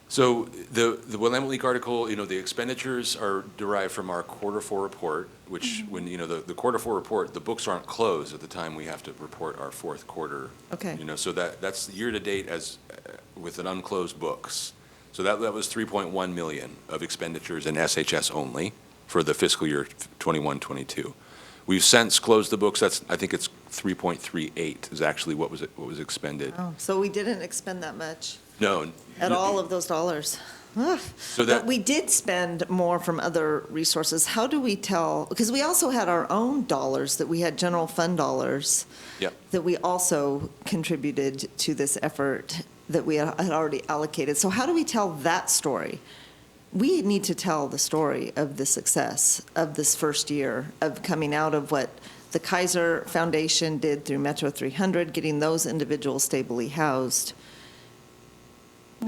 Speaker 7: So the Willamette Week article, the expenditures are derived from our Q4 report, which when, the Q4 report, the books aren't closed at the time we have to report our fourth quarter.
Speaker 5: Okay.
Speaker 7: So that's year-to-date as with an unclosed books. So that was 3.1 million of expenditures in SHS only for the fiscal year 21-22. We've since closed the books. I think it's 3.38 is actually what was expended.
Speaker 5: Oh, so we didn't expend that much
Speaker 7: No.
Speaker 5: at all of those dollars.
Speaker 7: So
Speaker 5: But we did spend more from other resources. How do we tell? Because we also had our own dollars, that we had general fund dollars
Speaker 7: Yep.
Speaker 5: that we also contributed to this effort that we had already allocated. So how do we tell that story? We need to tell the story of the success of this first year of coming out of what the Kaiser Foundation did through Metro 300, getting those individuals stably housed,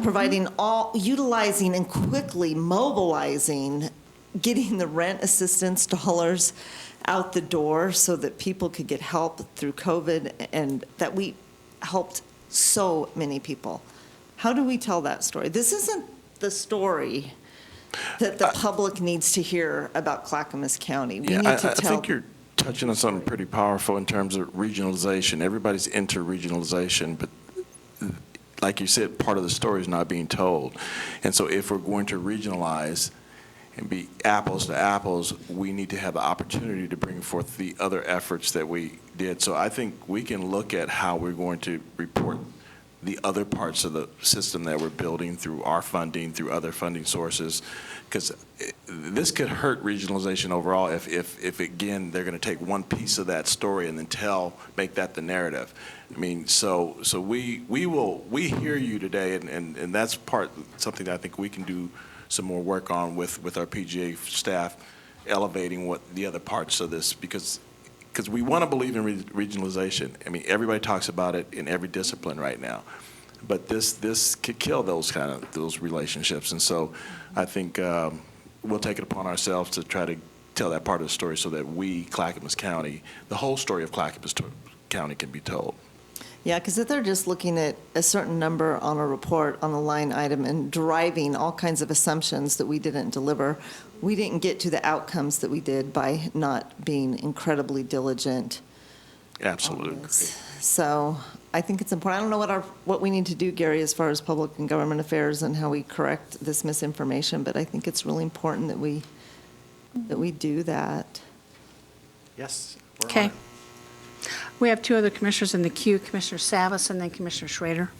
Speaker 5: providing utilizing and quickly mobilizing, getting the rent assistance dollars out the door so that people could get help through COVID, and that we helped so many people. How do we tell that story? This isn't the story that the public needs to hear about Clackamas County. We need to
Speaker 3: I
Speaker 5: tell.
Speaker 3: think you're touching on something pretty powerful in terms of regionalization. Everybody's into regionalization, but like you said, part of the story is not being told. And so if we're going to regionalize, and be apples to apples, we need to have the opportunity to bring forth the other efforts that we did. So I think we can look at how we're going to report the other parts of the system that we're building through our funding, through other funding sources, because this could hurt regionalization overall if again, they're going to take one piece of that story and then make that the narrative. I mean, so we hear you today, and that's something that I think we can do some more work on with our PGA staff, elevating what the other parts of this, because we want to believe in regionalization. I mean, everybody talks about it in every discipline right now, but this could kill those relationships. And so I think we'll take it upon ourselves to try to tell that part of the story so that we, Clackamas County, the whole story of Clackamas County can be told.
Speaker 5: Yeah, because if they're just looking at a certain number on a report, on a line item, and driving all kinds of assumptions that we didn't deliver, we didn't get to the outcomes that we did by not being incredibly diligent.
Speaker 3: Absolutely.
Speaker 5: So I think it's important. I don't know what we need to do, Gary, as far as public and government affairs and how we correct this misinformation, but I think it's really important that we do that.
Speaker 2: Yes. we're on
Speaker 1: Okay.
Speaker 2: it.
Speaker 3: We
Speaker 1: have two other commissioners in the queue, Commissioner Savas and then Commissioner Schrader.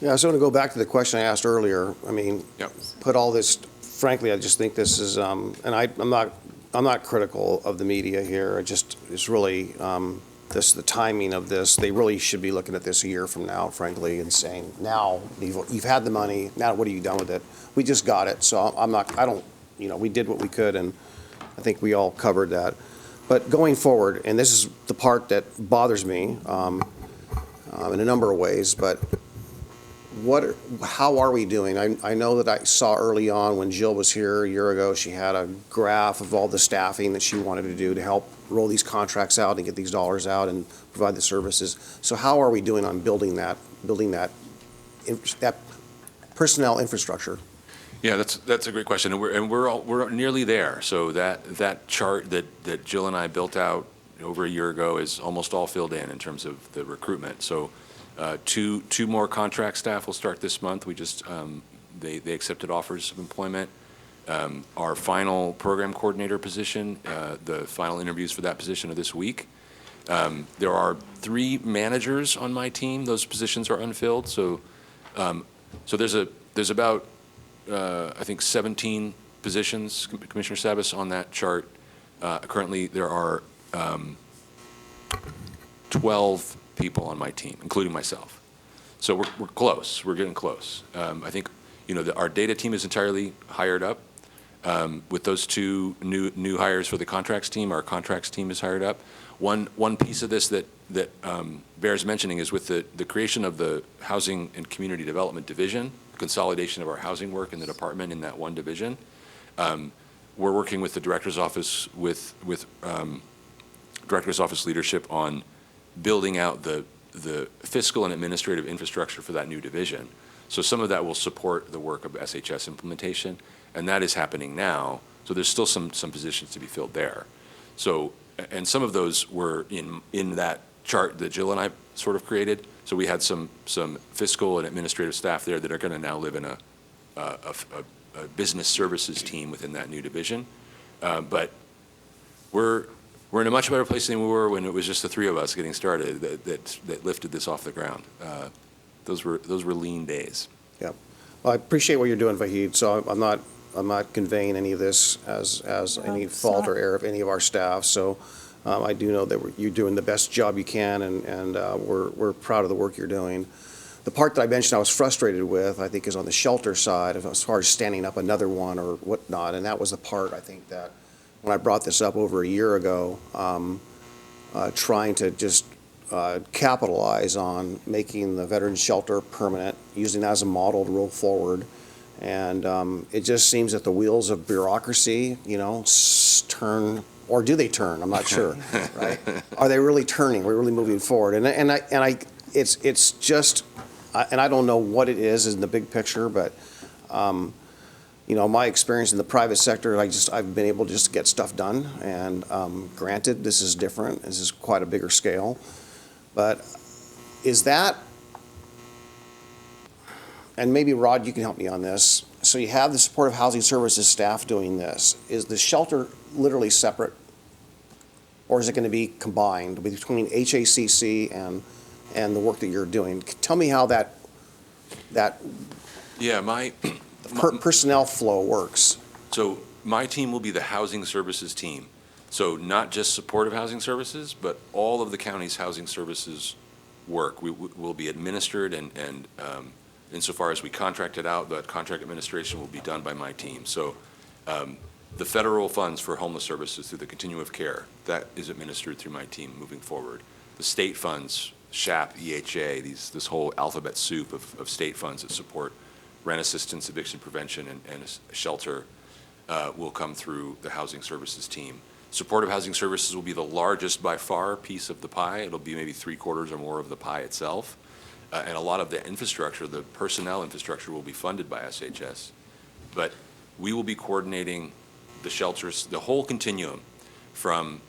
Speaker 6: Yeah, I was going to go back to the question I asked earlier. I mean,
Speaker 7: Yep.
Speaker 6: put all this, frankly, I just think this is, and I'm not critical of the media here. It's really, the timing of this, they really should be looking at this a year from now, frankly, and saying, now, you've had the money, now what have you done with it? We just got it, so we did what we could, and I think we all covered that. But going forward, and this is the part that bothers me in a number of ways, but how are we doing? I know that I saw early on when Jill was here a year ago, she had a graph of all the staffing that she wanted to do to help roll these contracts out and get these dollars out and provide the services. So how are we doing on building that personnel infrastructure?
Speaker 7: Yeah, that's a great question, and we're nearly there. So that chart that Jill and I built out over a year ago is almost all filled in terms of the recruitment. So two more contract staff will start this month. We just they accepted offers of employment. Our final program coordinator position, the final interviews for that position are this week. There are 3 managers on my team. Those positions are unfilled. So there's about I think 17 positions, Commissioner Savas, on that chart. Currently, there are 12 people on my team, including myself. So we're close. We're getting close. I think our data team is entirely hired up. With those 2 new hires for the contracts team, our contracts team is hired up. One piece of this that bears mentioning is with the creation of the Housing and Community Development Division, consolidation of our housing work in the department in that one division. We're working with the director's office with director's office leadership on building out the fiscal and administrative infrastructure for that new division. So some of that will support the work of SHS implementation, and that is happening now. So there's still some positions to be filled there. So, and some of those were in that chart that Jill and I sort of created. So we had some fiscal and administrative staff there that are going to now live in a business services team within that new division. But we're in a much better place than we were when it was just the 3 of us getting started that lifted this off the ground. Those were lean days.
Speaker 6: Yeah. Well, I appreciate what you're doing, Vahid. So I'm not conveying any of this as any fault or error of any of our staff. So I do know that you're doing the best job you can, and we're proud of the work you're doing. The part that I mentioned I was frustrated with, I think, is on the shelter side, as far as standing up another one or whatnot. And that was the part, I think, that when I brought this up over a year ago, trying to just capitalize on making the veterans shelter permanent, using that as a model to roll forward. And it just seems that the wheels of bureaucracy, turn, or do they turn? I'm not sure, right? Are they really turning? We're really moving forward. It's just, and I don't know what it is in the big picture, but my experience in the private sector, I've been able to just get stuff done. And granted, this is different. This is quite a bigger scale. But is that, and maybe Rod, you can help me on this, so you have the supportive housing services staff doing this. Is the shelter literally separate? Or is it going to be combined between HACC and the work that you're doing? Tell me how that
Speaker 7: Yeah,
Speaker 6: personnel flow works.
Speaker 7: so my team will be the housing services team. So not just supportive housing services, but all of the county's housing services work will be administered, and insofar as we contract it out, that contract administration will be done by my team. So the federal funds for homeless services through the continuum of care, that is administered through my team moving forward. The state funds, SHAP, EHA, this whole alphabet soup of state funds that support rent assistance, eviction prevention, and shelter will come through the housing services team. Supportive housing services will be the largest by far piece of the pie. It'll be maybe 3/4 or more of the pie itself. And a lot of the infrastructure, the personnel infrastructure, will be funded by SHS. But we will be coordinating the shelters, the whole continuum, from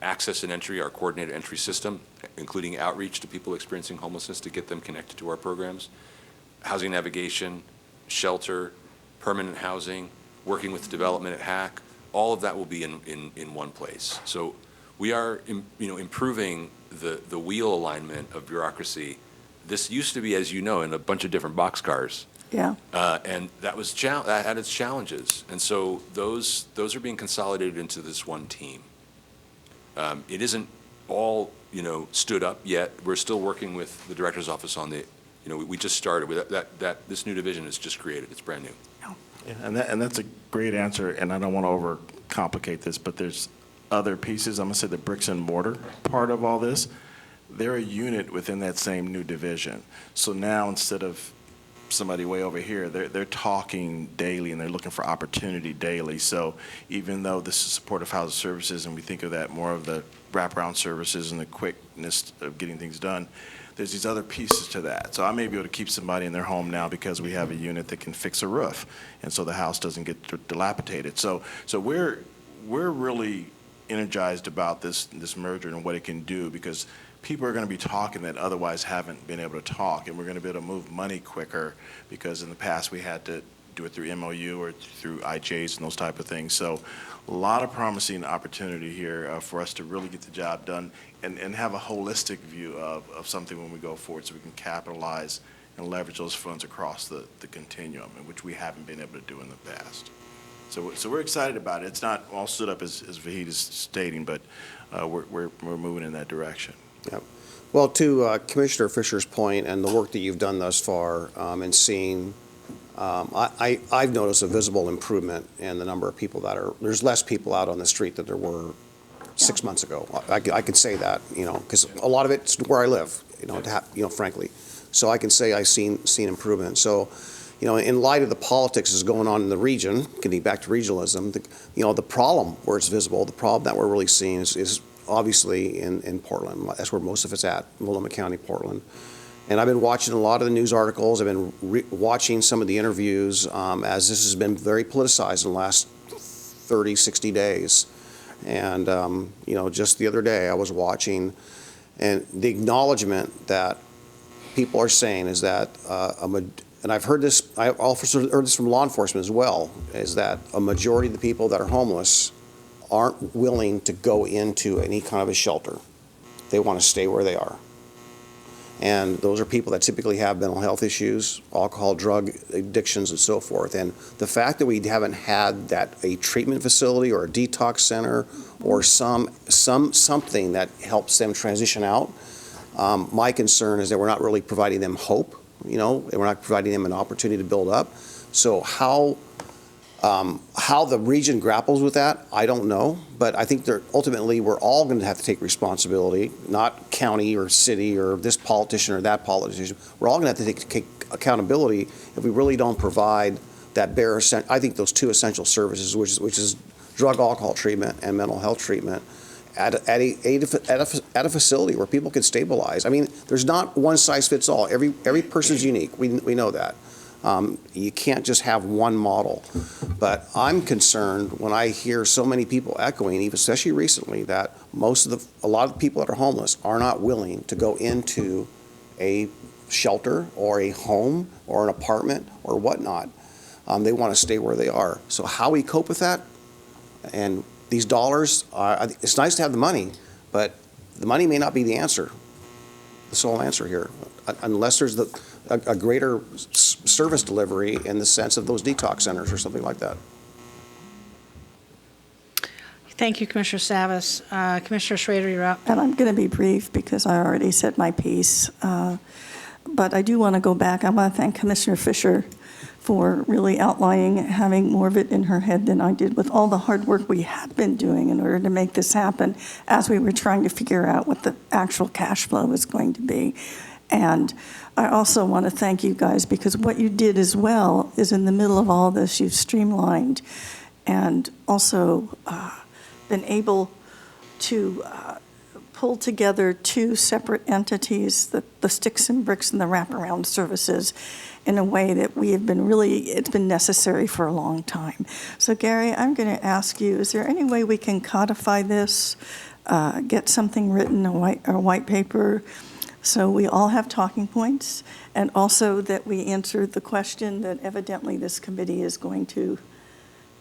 Speaker 7: access and entry, our coordinated entry system, including outreach to people experiencing homelessness to get them connected to our programs, housing navigation, shelter, permanent housing, working with development at HAC. All of that will be in one place. So we are, improving the wheel alignment of bureaucracy. This used to be, as you know, in a bunch of different boxcars.
Speaker 10: Yeah.
Speaker 7: And that that had its challenges. And so those are being consolidated into this one team. It isn't all, stood up yet. We're still working with the director's office on we just started with that. This new division is just created. It's brand new.
Speaker 3: Yeah, and that's a great answer, and I don't want to overcomplicate this, but there's other pieces. I'm going to say the bricks and mortar part of all this. They're a unit within that same new division. So now instead of somebody way over here, they're talking daily and they're looking for opportunity daily. So even though this is supportive housing services and we think of that more of the wraparound services and the quickness of getting things done, there's these other pieces to that. So I may be able to keep somebody in their home now because we have a unit that can fix a roof, and so the house doesn't get dilapidated. So we're really energized about this merger and what it can do, because people are going to be talking that otherwise haven't been able to talk, and we're going to be able to move money quicker, because in the past we had to do it through MOU or through IJs and those type of things. So a lot of promising opportunity here for us to really get the job done and have a holistic view of something when we go forward, so we can capitalize and leverage those funds across the continuum, which we haven't been able to do in the past. So we're excited about it. It's not all stood up as Vahid is stating, but we're moving in that direction.
Speaker 6: Yep. Well, to Commissioner Fisher's point and the work that you've done thus far, and seeing, I've noticed a visible improvement in the number of people there's less people out on the street than there were 6 months ago. I could say that, because a lot of it's where I live, frankly. So I can say I've seen improvement. So, in light of the politics that's going on in the region, getting back to regionalism, the problem where it's visible, the problem that we're really seeing is obviously in Portland. That's where most of it's at, Multnomah County, Portland. And I've been watching a lot of the news articles. I've been watching some of the interviews as this has been very politicized in the last 30, 60 days. And, just the other day I was watching, and the acknowledgement that people are saying is that, and I've heard this, I also heard this from law enforcement as well, is that a majority of the people that are homeless aren't willing to go into any kind of a shelter. They want to stay where they are. And those are people that typically have mental health issues, alcohol, drug addictions, and so forth. And the fact that we haven't had a treatment facility or a detox center or something that helps them transition out, my concern is that we're not really providing them hope, and we're not providing them an opportunity to build up. So how the region grapples with that, I don't know. But I think ultimately we're all going to have to take responsibility, not county or city or this politician or that politician. We're all going to have to take accountability if we really don't provide that bare, I think those two essential services, which is drug, alcohol treatment and mental health treatment at a facility where people can stabilize. I mean, there's not one size fits all. Every person's unique. We know that. You can't just have one model. But I'm concerned when I hear so many people echoing, even especially recently, that a lot of the people that are homeless are not willing to go into a shelter or a home or an apartment or whatnot. They want to stay where they are. So how we cope with that, and these dollars, it's nice to have the money, but the money may not be the answer, the sole answer here, unless there's a greater service delivery in the sense of those detox centers or something like that.
Speaker 1: Thank you, Commissioner Savas. Commissioner Schrader, you're up.
Speaker 10: And I'm going to be brief because I already said my piece. But I do want to go back. I want to thank Commissioner Fisher for really outlining, having more of it in her head than I did, with all the hard work we have been doing in order to make this happen as we were trying to figure out what the actual cash flow was going to be. And I also want to thank you guys, because what you did as well is, in the middle of all this, you've streamlined and also been able to pull together two separate entities, the Sticks and Bricks and the wraparound services, in a way that we have been it's been necessary for a long time. So Gary, I'm going to ask you, is there any way we can codify this, get something written, a white paper, so we all have talking points, and also that we answer the question that evidently this committee is going to,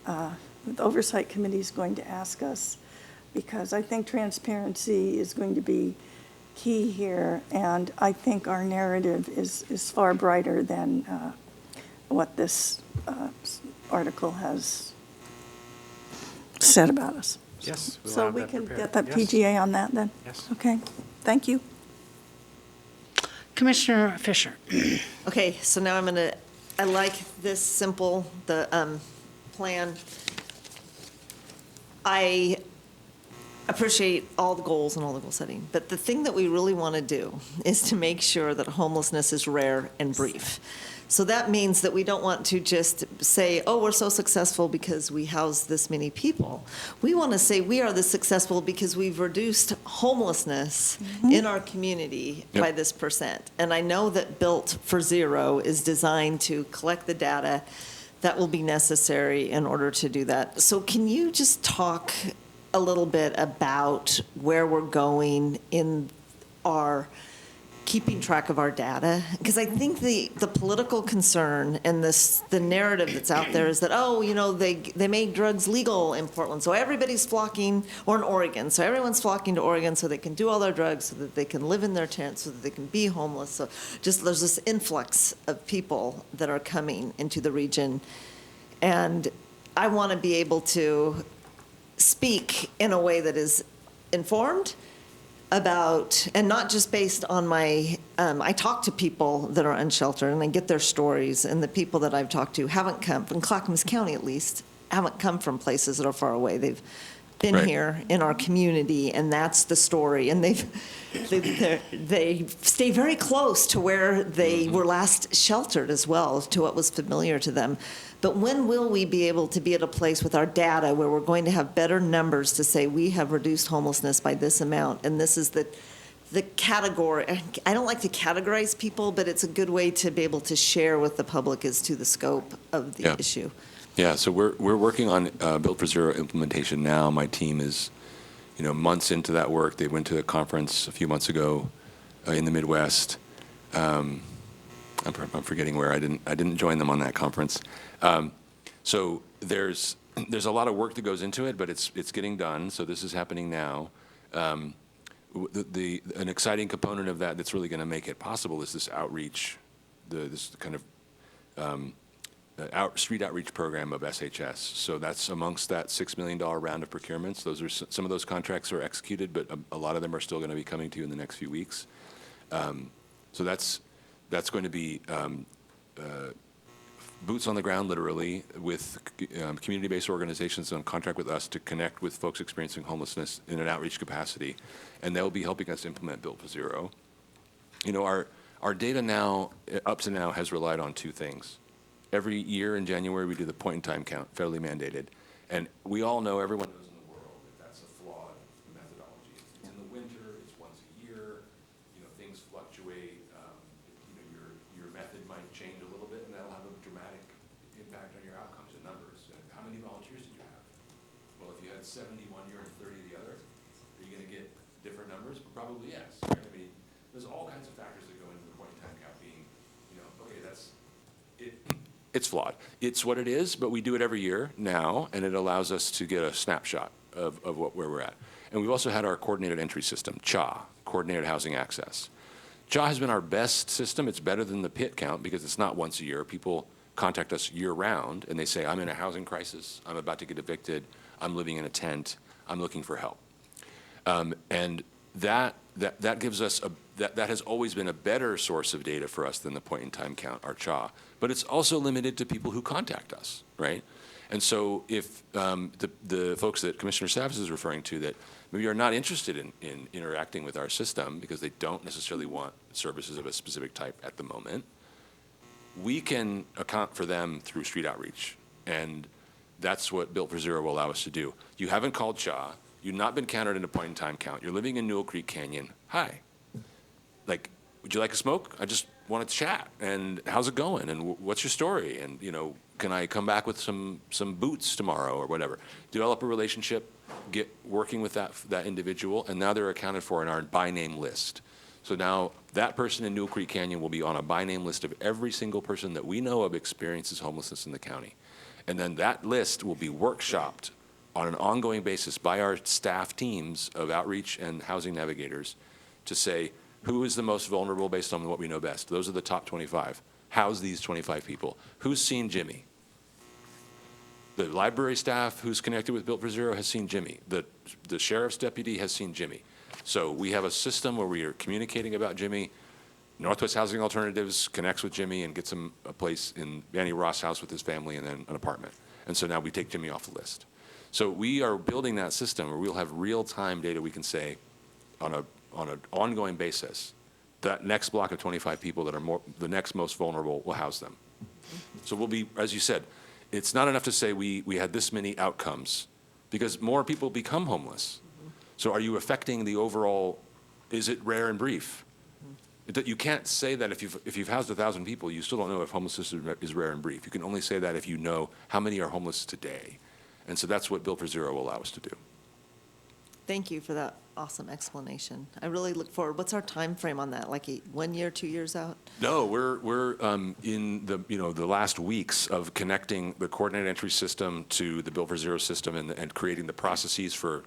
Speaker 10: the Oversight Committee is going to ask us, because I think transparency is going to be key here, and I think our narrative is far brighter than what this article has said about us.
Speaker 2: Yes. we'll
Speaker 10: So
Speaker 2: have
Speaker 10: we
Speaker 2: that
Speaker 10: can
Speaker 2: prepared.
Speaker 10: get that
Speaker 2: Yes.
Speaker 10: PGA on that then?
Speaker 2: Yes.
Speaker 10: Okay, thank you.
Speaker 1: Commissioner Fisher.
Speaker 5: Okay, so now I like this simple, the plan. I appreciate all the goals and all the goal setting, but the thing that we really want to do is to make sure that homelessness is rare and brief. So that means that we don't want to just say, oh, we're so successful because we house this many people. We want to say we are this successful because we've reduced homelessness in our community by this percent. And I know that Built for Zero is designed to collect the data that will be necessary in order to do that. So can you just talk a little bit about where we're going in our keeping track of our data? Because I think the political concern and the narrative that's out there is that, oh, you know, they made drugs legal in Portland, so everybody's flocking, or in Oregon, so everyone's flocking to Oregon so they can do all their drugs, so that they can live in their tents, so that they can be homeless. So just there's this influx of people that are coming into the region. And I want to be able to speak in a way that is informed about, and not just based on my, I talk to people that are unsheltered and I get their stories, and the people that I've talked to haven't come, from Clackamas County at least, haven't come from places that are far away. They've been
Speaker 7: Right.
Speaker 5: here in our community, and that's the story. And they stay very close to where they were last sheltered as well, to what was familiar to them. But when will we be able to be at a place with our data where we're going to have better numbers to say we have reduced homelessness by this amount, and this is the category? I don't like to categorize people, but it's a good way to be able to share with the public as to the scope of the
Speaker 7: Yeah.
Speaker 5: issue.
Speaker 7: Yeah, so we're working on Built for Zero implementation now. My team is, months into that work. They went to a conference a few months ago in the Midwest. I'm forgetting where. I didn't join them on that conference. So there's a lot of work that goes into it, but it's getting done. So this is happening now. An exciting component of that that's really going to make it possible is this outreach, this kind of street outreach program of SHS. So that's amongst that $6 million round of procurements. Those are some of those contracts are executed, but a lot of them are still going to be coming to you in the next few weeks. So that's going to be boots on the ground, literally, with community-based organizations on contract with us to connect with folks experiencing homelessness in an outreach capacity, and they'll be helping us implement Built for Zero. Our data now, up to now, has relied on two things. Every year in January, we do the point-in-time count, federally mandated. And we all know, everyone knows in the world, that that's a flawed methodology. It's in the winter, it's once a year, things fluctuate. Your method might change a little bit, and that'll have a dramatic impact on your outcomes and numbers. How many volunteers did you have? Well, if you had 70 one year and 30 the other, are you going to get different numbers? Probably yes. Right? I mean, there's all kinds of factors that go into the point-in-time count being, okay, that's it. It's flawed. It's what it is, but we do it every year now, and it allows us to get a snapshot of where we're at. And we've also had our coordinated entry system, CHA, Coordinated Housing Access. CHA has been our best system. It's better than the PIT count because it's not once a year. People contact us year-round, and they say, I'm in a housing crisis, I'm about to get evicted, I'm living in a tent, I'm looking for help. And that gives us that has always been a better source of data for us than the point-in-time count, our CHA. But it's also limited to people who contact us, right? And so if the folks that Commissioner Savas is referring to that maybe are not interested in interacting with our system because they don't necessarily want services of a specific type at the moment, we can account for them through street outreach. And that's what Built for Zero will allow us to do. You haven't called CHA. You've not been counted in a point-in-time count. You're living in Newell Creek Canyon. Hi. Like, would you like a smoke? I just want to chat. And how's it going? And what's your story? And, you know, can I come back with some boots tomorrow or whatever? Develop a relationship, get working with that individual, and now they're accounted for in our by-name list. So now that person in Newell Creek Canyon will be on a by-name list of every single person that we know of experiences homelessness in the county. And then that list will be workshopped on an ongoing basis by our staff teams of outreach and housing navigators to say, who is the most vulnerable based on what we know best? Those are the top 25. House these 25 people. Who's seen Jimmy? The library staff who's connected with Built for Zero has seen Jimmy. The sheriff's deputy has seen Jimmy. So we have a system where we are communicating about Jimmy. Northwest Housing Alternatives connects with Jimmy and gets him a place in Annie Ross' house with his family and then an apartment. And so now we take Jimmy off the list. So we are building that system where we'll have real-time data we can say on an ongoing basis, that next block of 25 people that are the next most vulnerable, will house them. So we'll be, as you said, it's not enough to say we had this many outcomes because more people become homeless. So are you affecting the overall, is it rare and brief? You can't say that if you've housed 1,000 people, you still don't know if homelessness is rare and brief. You can only say that if you know how many are homeless today. And so that's what Built for Zero will allow us to do.
Speaker 5: Thank you for that awesome explanation. I really look forward. What's our time frame on that? Like 1 year, 2 years out?
Speaker 7: No, we're in the last weeks of connecting the coordinated entry system to the Built for Zero system and creating the processes for,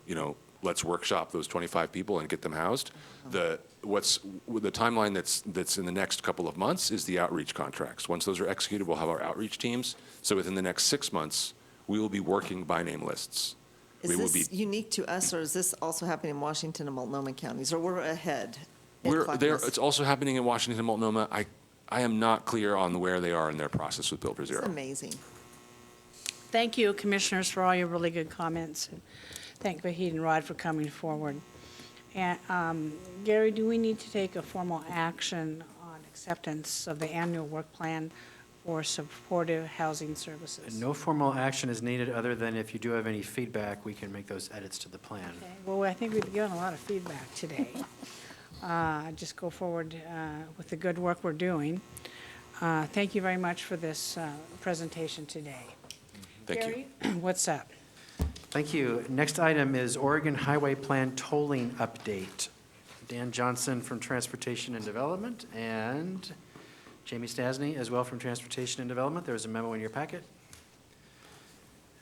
Speaker 7: let's workshop those 25 people and get them housed. The timeline that's in the next couple of months is the outreach contracts. Once those are executed, we'll have our outreach teams. So within the next 6 months, we will be working by name lists.
Speaker 5: Is this unique to us, or is this also happening in Washington and Multnomah counties, or we're ahead?
Speaker 7: It's also happening in Washington and Multnomah. I am not clear on where they are in their process with Built for Zero.
Speaker 5: It's amazing.
Speaker 1: Thank you, commissioners, for all your really good comments. And thank Vahid and Rod for coming forward. And Gary, do we need to take a formal action on acceptance of the annual work plan for supportive housing services?
Speaker 2: No formal action is needed, other than if you do have any feedback, we can make those edits to the plan.
Speaker 1: Okay. Well, I think we've given a lot of feedback today. Just go forward with the good work we're doing. Thank you very much for this presentation today.
Speaker 7: Thank you.
Speaker 1: Gary, what's up?
Speaker 2: Thank you. Next item is Oregon Highway Plan tolling update. Dan Johnson from Transportation and Development and Jamie Stasny as well from Transportation and Development. There's a memo in your packet.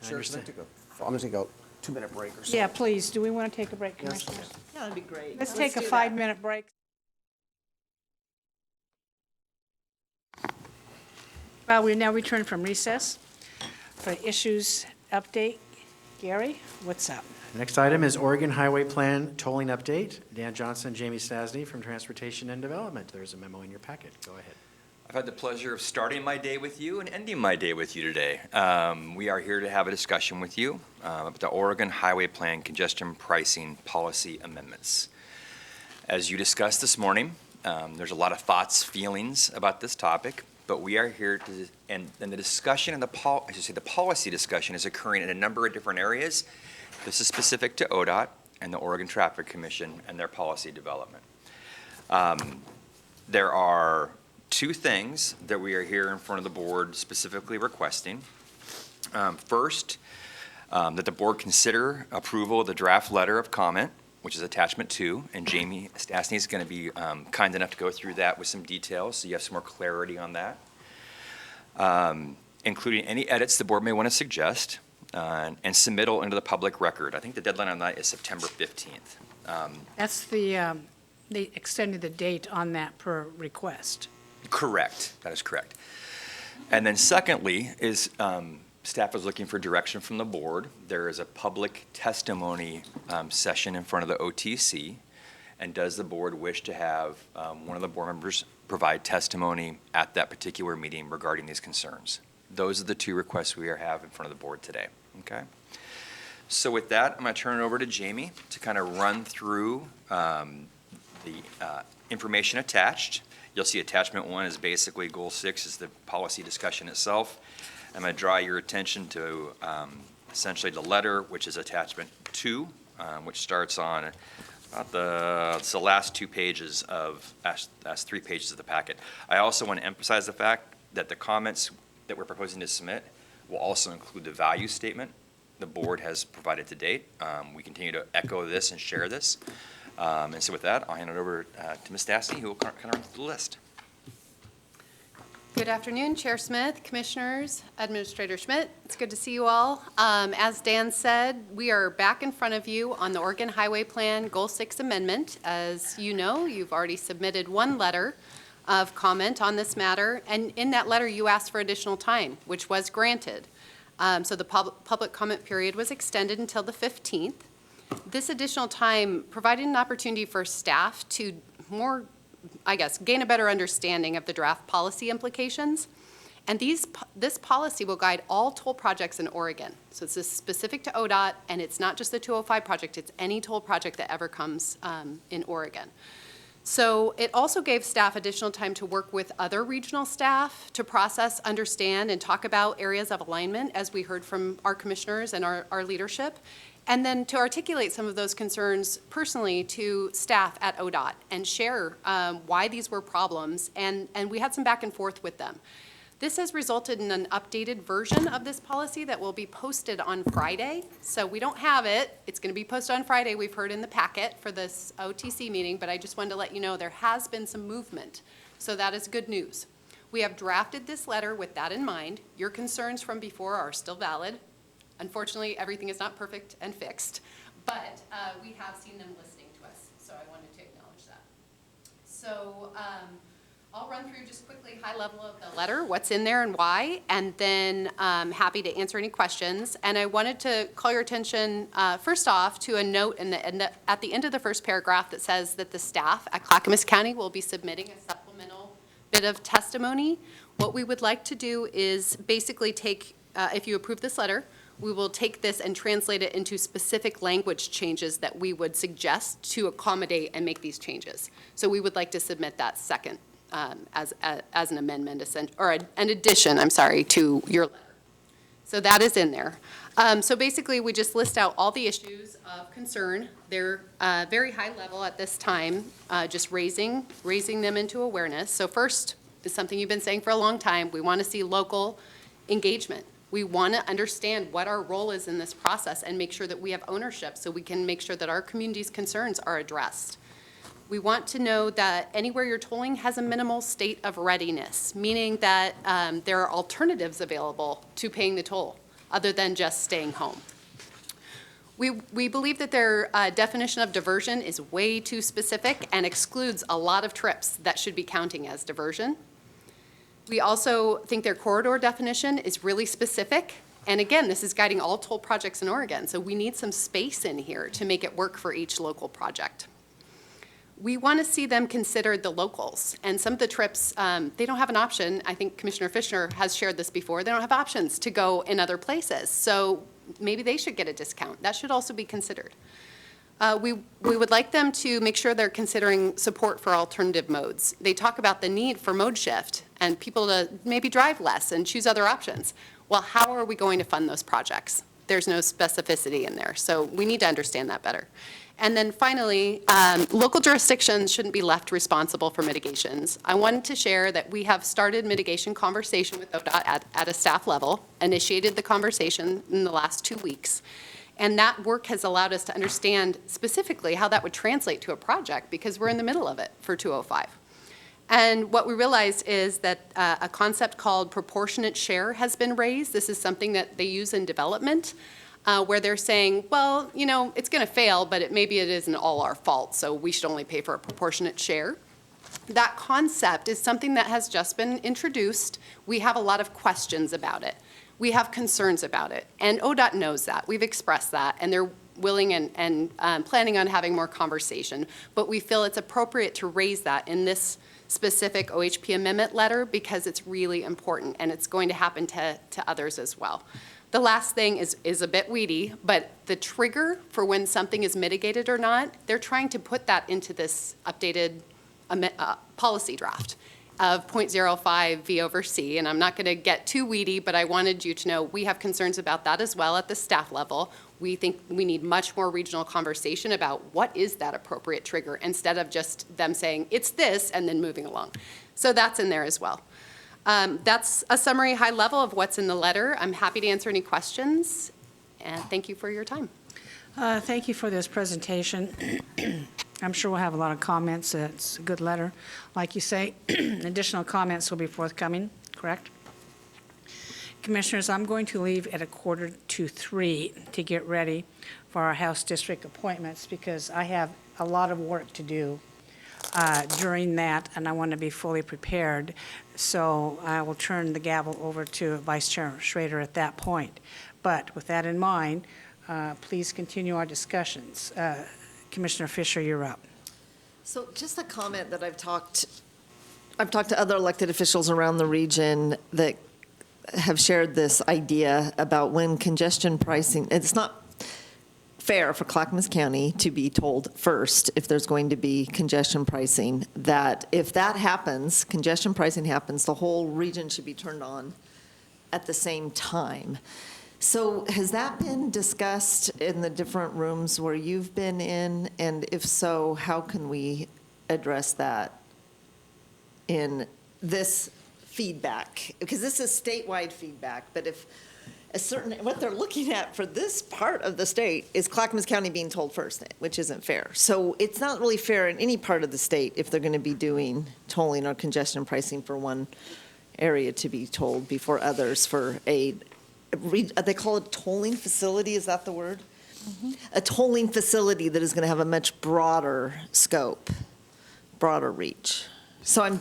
Speaker 6: Sure, I'm going to take a 2-minute break or so.
Speaker 1: Yeah, please. Do we want to take a break, commissioners?
Speaker 5: Yeah, that'd be great.
Speaker 1: Let's take a 5-minute break. Well, we now return from recess for issues update. Gary, what's up?
Speaker 2: Next item is Oregon Highway Plan tolling update. Dan Johnson, Jamie Stasny from Transportation and Development. There's a memo in your packet. Go ahead.
Speaker 11: I've had the pleasure of starting my day with you and ending my day with you today. We are here to have a discussion with you about the Oregon Highway Plan congestion pricing policy amendments. As you discussed this morning, there's a lot of thoughts, feelings about this topic, but we are here to, and the discussion and the policy discussion is occurring in a number of different areas. This is specific to ODOT and the Oregon Traffic Commission and their policy development. There are 2 things that we are here in front of the board specifically requesting. First, that the board consider approval of the draft letter of comment, which is attachment 2, and Jamie Stasny is going to be kind enough to go through that with some details so you have some more clarity on that. including any edits the board may want to suggest, and submittal into the public record. I think the deadline on that is September 15th.
Speaker 1: That's they extended the date on that per request.
Speaker 11: Correct, that is correct. And then secondly is, staff is looking for direction from the board. There is a public testimony session in front of the OTC. And does the board wish to have one of the board members provide testimony at that particular meeting regarding these concerns? Those are the two requests we have in front of the board today, okay? So with that, I'm going to turn it over to Jamie to kind of run through the information attached. You'll see attachment 1 is basically goal 6 is the policy discussion itself. I'm going to draw your attention to essentially the letter, which is attachment 2, which starts on about it's the last 2 pages of, last 3 pages of the packet. I also want to emphasize the fact that the comments that we're proposing to submit will also include the value statement the board has provided to date. We continue to echo this and share this. And so with that, I'll hand it over to Ms. Dasty, who will kind of run through the list.
Speaker 12: Good afternoon, Chair Smith, Commissioners, Administrator Schmidt. It's good to see you all. As Dan said, we are back in front of you on the Oregon Highway Plan Goal 6 Amendment. As you know, you've already submitted 1 letter of comment on this matter, and in that letter, you asked for additional time, which was granted. So the public comment period was extended until the 15th. This additional time provided an opportunity for staff to gain a better understanding of the draft policy implications. And this policy will guide all toll projects in Oregon. So it's specific to ODOT, and it's not just the 205 project, it's any toll project that ever comes in Oregon. So it also gave staff additional time to work with other regional staff to process, understand, and talk about areas of alignment, as we heard from our commissioners and our leadership, and then to articulate some of those concerns personally to staff at ODOT and share why these were problems, and we had some back and forth with them. This has resulted in an updated version of this policy that will be posted on Friday. So we don't have it. It's going to be posted on Friday, we've heard in the packet for this OTC meeting, but I just wanted to let you know there has been some movement. So that is good news. We have drafted this letter with that in mind. Your concerns from before are still valid. Unfortunately, everything is not perfect and fixed, but we have seen them listening to us, so I wanted to acknowledge that. So I'll run through just quickly high level of the letter, what's in there and why, and then happy to answer any questions. And I wanted to call your attention, first off, to a note at the end of the first paragraph that says that the staff at Clackamas County will be submitting a supplemental bit of testimony. What we would like to do is basically take, if you approve this letter, we will take this and translate it into specific language changes that we would suggest to accommodate and make these changes. So we would like to submit that second as an amendment, or an addition, I'm sorry, to your letter. So that is in there. So basically, we just list out all the issues of concern. They're very high level at this time, just raising them into awareness. So first is something you've been saying for a long time. We want to see local engagement. We want to understand what our role is in this process and make sure that we have ownership so we can make sure that our community's concerns are addressed. We want to know that anywhere you're tolling has a minimal state of readiness, meaning that there are alternatives available to paying the toll other than just staying home. We believe that their definition of diversion is way too specific and excludes a lot of trips that should be counting as diversion. We also think their corridor definition is really specific. And again, this is guiding all toll projects in Oregon, so we need some space in here to make it work for each local project. We want to see them consider the locals. And some of the trips, they don't have an option. I think Commissioner Fisher has shared this before. They don't have options to go in other places. So maybe they should get a discount. That should also be considered. We would like them to make sure they're considering support for alternative modes. They talk about the need for mode shift and people to maybe drive less and choose other options. Well, how are we going to fund those projects? There's no specificity in there, so we need to understand that better. And then finally, local jurisdictions shouldn't be left responsible for mitigations. I wanted to share that we have started mitigation conversation with ODOT at a staff level, initiated the conversation in the last 2 weeks. And that work has allowed us to understand specifically how that would translate to a project because we're in the middle of it for 205. And what we realized is that a concept called proportionate share has been raised. This is something that they use in development, where they're saying, well, you know, it's going to fail, but maybe it isn't all our fault, so we should only pay for a proportionate share. That concept is something that has just been introduced. We have a lot of questions about it. We have concerns about it, and ODOT knows that. We've expressed that, and they're willing and planning on having more conversation. But we feel it's appropriate to raise that in this specific OHP amendment letter because it's really important, and it's going to happen to others as well. The last thing is a bit weedy, but the trigger for when something is mitigated or not, they're trying to put that into this updated policy draft of 0.05 V over C, and I'm not going to get too weedy, but I wanted you to know we have concerns about that as well at the staff level. We think we need much more regional conversation about what is that appropriate trigger instead of just them saying it's this and then moving along. So that's in there as well. That's a summary high level of what's in the letter. I'm happy to answer any questions, and thank you for your time.
Speaker 1: Thank you for this presentation. I'm sure we'll have a lot of comments. It's a good letter. Like you say, additional comments will be forthcoming, correct? Commissioners, I'm going to leave at 2:45 to get ready for our House District appointments because I have a lot of work to do during that, and I want to be fully prepared. So I will turn the gavel over to Vice Chair Schrader at that point. But with that in mind, please continue our discussions. Commissioner Fisher, you're up.
Speaker 5: So just a comment that I've talked to other elected officials around the region that have shared this idea about when congestion pricing, it's not fair for Clackamas County to be told first if there's going to be congestion pricing, that if that happens, congestion pricing happens, the whole region should be turned on at the same time. So has that been discussed in the different rooms where you've been in? And if so, how can we address that in this feedback? Because this is statewide feedback, but if what they're looking at for this part of the state is Clackamas County being told first, which isn't fair. So it's not really fair in any part of the state if they're going to be doing tolling or congestion pricing for one area to be told before others for they call it tolling facility, is that the word? Mm-hmm. A tolling facility that is going to have a much broader scope, broader reach. So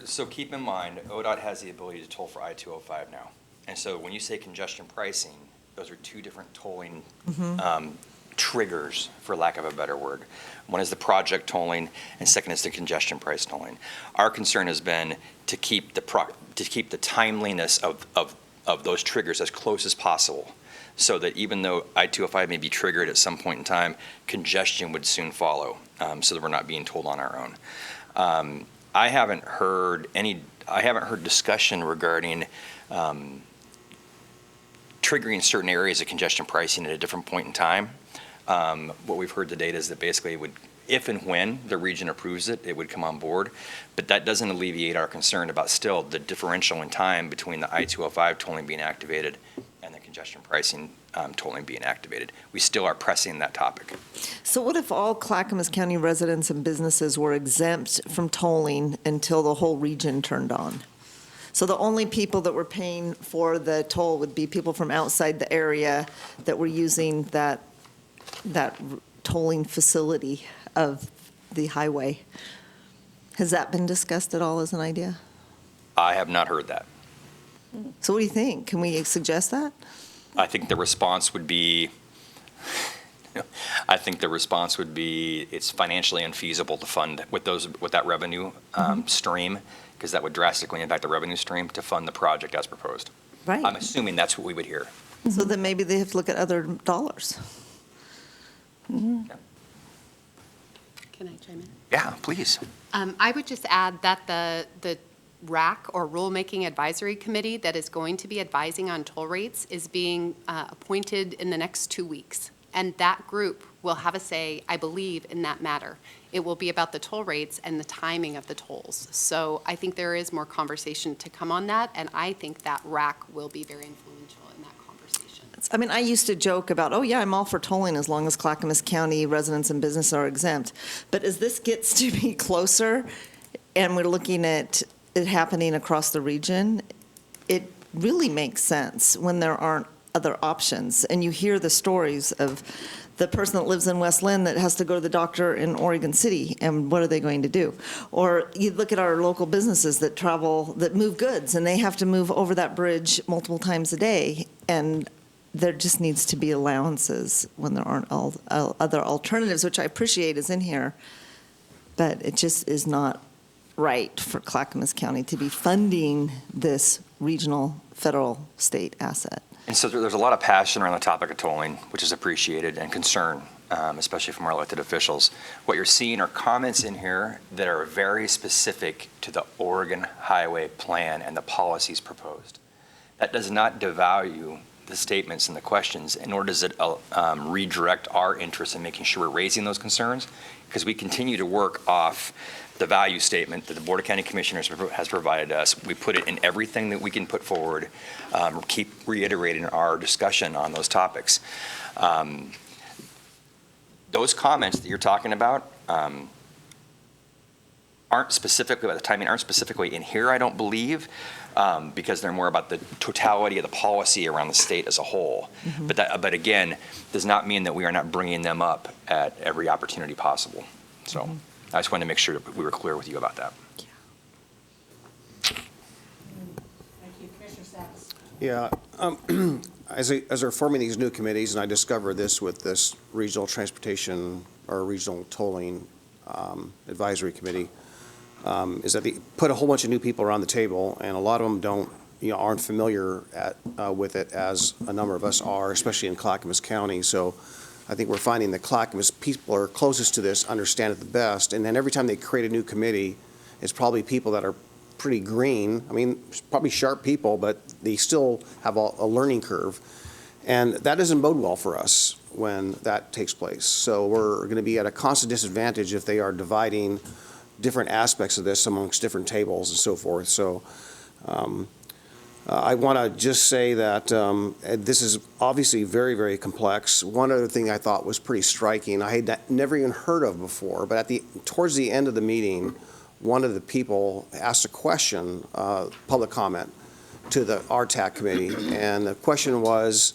Speaker 11: So keep in mind, ODOT has the ability to toll for I-205 now. And so when you say congestion pricing, those are two different tolling triggers, for lack of a better word. One is the project tolling, and second is the congestion price tolling. Our concern has been to keep the timeliness of those triggers as close as possible, so that even though I-205 may be triggered at some point in time, congestion would soon follow, so that we're not being told on our own. I haven't heard discussion regarding triggering certain areas of congestion pricing at a different point in time. What we've heard to date is that basically if and when the region approves it, it would come on board. But that doesn't alleviate our concern about still the differential in time between the I-205 tolling being activated and the congestion pricing tolling being activated. We still are pressing that topic.
Speaker 5: So what if all Clackamas County residents and businesses were exempt from tolling until the whole region turned on? So the only people that were paying for the toll would be people from outside the area that were using that tolling facility of the highway. Has that been discussed at all as an idea?
Speaker 11: I have not heard that.
Speaker 5: So what do you think? Can we suggest that?
Speaker 11: I think the response would be, it's financially unfeasible to fund with that revenue stream, because that would drastically impact the revenue stream to fund the project as proposed.
Speaker 5: Right.
Speaker 11: I'm assuming that's what we would hear.
Speaker 5: So then maybe they have to look at other dollars.
Speaker 12: Can I chime in?
Speaker 11: Yeah, please.
Speaker 12: I would just add that the RAC, or Rulemaking Advisory Committee, that is going to be advising on toll rates is being appointed in the next 2 weeks. And that group will have a say, I believe, in that matter. It will be about the toll rates and the timing of the tolls. So I think there is more conversation to come on that, and I think that RAC will be very influential in that conversation.
Speaker 5: I mean, I used to joke about, oh, yeah, I'm all for tolling as long as Clackamas County residents and business are exempt. But as this gets to be closer, and we're looking at it happening across the region, it really makes sense when there aren't other options. And you hear the stories of the person that lives in West Lynn that has to go to the doctor in Oregon City, and what are they going to do? Or you look at our local businesses that travel, that move goods, and they have to move over that bridge multiple times a day, and there just needs to be allowances when there aren't other alternatives, which I appreciate is in here, but it just is not right for Clackamas County to be funding this regional, federal, state asset.
Speaker 11: And so there's a lot of passion around the topic of tolling, which is appreciated, and concern, especially from our elected officials. What you're seeing are comments in here that are very specific to the Oregon Highway Plan and the policies proposed. That does not devalue the statements and the questions, nor does it redirect our interest in making sure we're raising those concerns, because we continue to work off the value statement that the Board of County Commissioners has provided us. We put it in everything that we can put forward, keep reiterating our discussion on those topics. Those comments that you're talking about aren't specifically about the timing, aren't specifically in here, I don't believe, because they're more about the totality of the policy around the state as a whole. But again, does not mean that we are not bringing them up at every opportunity possible. So I just wanted to make sure that we were clear with you about that.
Speaker 1: Thank you. Commissioner Sacks.
Speaker 6: Yeah, as we're forming these new committees, and I discovered this with this regional transportation or regional tolling advisory committee, is that they put a whole bunch of new people around the table, and a lot of them aren't familiar with it as a number of us are, especially in Clackamas County. So I think we're finding that Clackamas people are closest to this, understand it the best, and then every time they create a new committee, it's probably people that are pretty green. I mean, probably sharp people, but they still have a learning curve. And that doesn't bode well for us when that takes place. So we're going to be at a constant disadvantage if they are dividing different aspects of this amongst different tables and so forth. So I want to just say that this is obviously very, very complex. One other thing I thought was pretty striking, I had never even heard of before, but towards the end of the meeting, one of the people asked a question, public comment, to the RTAC committee, and the question was,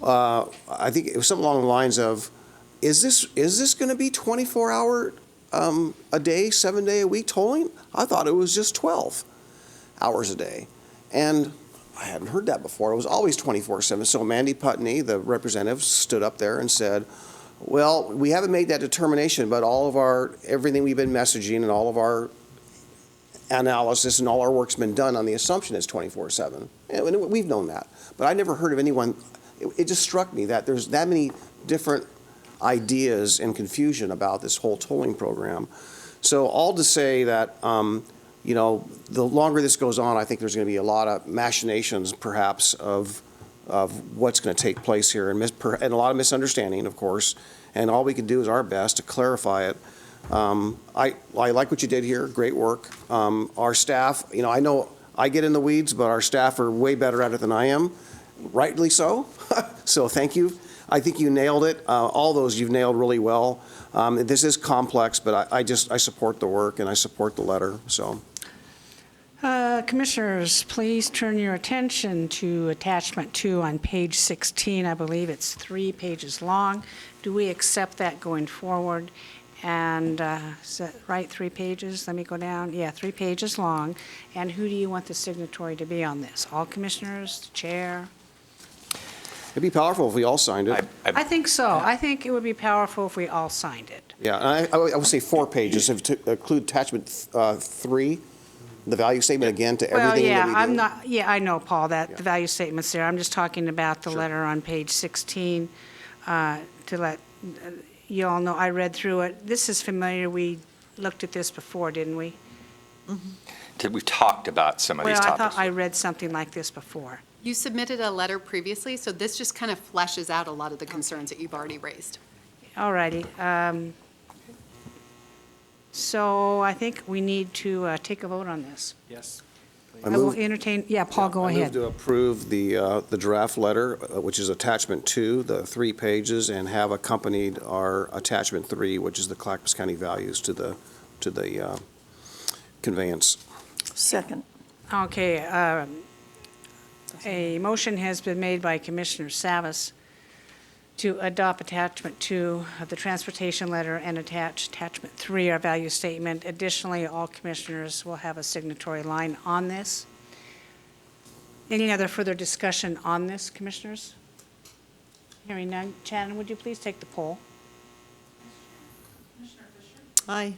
Speaker 6: I think it was something along the lines of, is this going to be 24-hour a day, 7-day-a-week tolling? I thought it was just 12 hours a day. And I hadn't heard that before. It was always 24/7. So Mandy Putney, the representative, stood up there and said, well, we haven't made that determination, but everything we've been messaging and all of our analysis and all our work's been done on the assumption it's 24/7. And we've known that. But I never heard of anyone, it just struck me that there's that many different ideas and confusion about this whole tolling program. So all to say that, the longer this goes on, I think there's going to be a lot of machinations, perhaps, of what's going to take place here, and a lot of misunderstanding, of course. And all we can do is our best to clarify it. I like what you did here. Great work. Our staff, I know I get in the weeds, but our staff are way better at it than I am. Rightly so. So thank you. I think you nailed it. All those you've nailed really well. This is complex, but I support the work and I support the letter. So.
Speaker 1: Commissioners, please turn your attention to attachment 2 on page 16. I believe it's 3 pages long. Do we accept that going forward? And is that right, 3 pages? Let me go down. Yeah, 3 pages long. And who do you want the signatory to be on this? All commissioners, the chair?
Speaker 6: It'd be powerful if we all signed it.
Speaker 1: I think so. I think it would be powerful if we all signed it.
Speaker 6: Yeah, and I would say 4 pages, to include attachment 3, the value statement again to everything that we do.
Speaker 1: I know, Paul, that the value statement's there. I'm just talking about the letter on page 16 to let you all know. I read through it. This is familiar. We looked at this before, didn't we?
Speaker 11: We've talked about some of these topics.
Speaker 1: Well, I thought I read something like this before.
Speaker 12: You submitted a letter previously, so this just kind of fleshes out a lot of the concerns that you've already raised.
Speaker 1: All righty. So I think we need to take a vote on this.
Speaker 2: Yes.
Speaker 6: I
Speaker 1: I will
Speaker 6: move-
Speaker 1: entertain, yeah, Paul, go
Speaker 6: I move
Speaker 1: ahead.
Speaker 6: to approve the draft letter, which is attachment 2, the 3 pages, and have accompanied our attachment 3, which is the Clackamas County values to the conveyance.
Speaker 10: Second.
Speaker 1: Okay, a motion has been made by Commissioner Savas to adopt attachment 2 of the transportation letter and attach attachment 3, our value statement. Additionally, all commissioners will have a signatory line on this. Any other further discussion on this, commissioners? Hearing none. Shannon, would you please take the poll?
Speaker 5: Aye.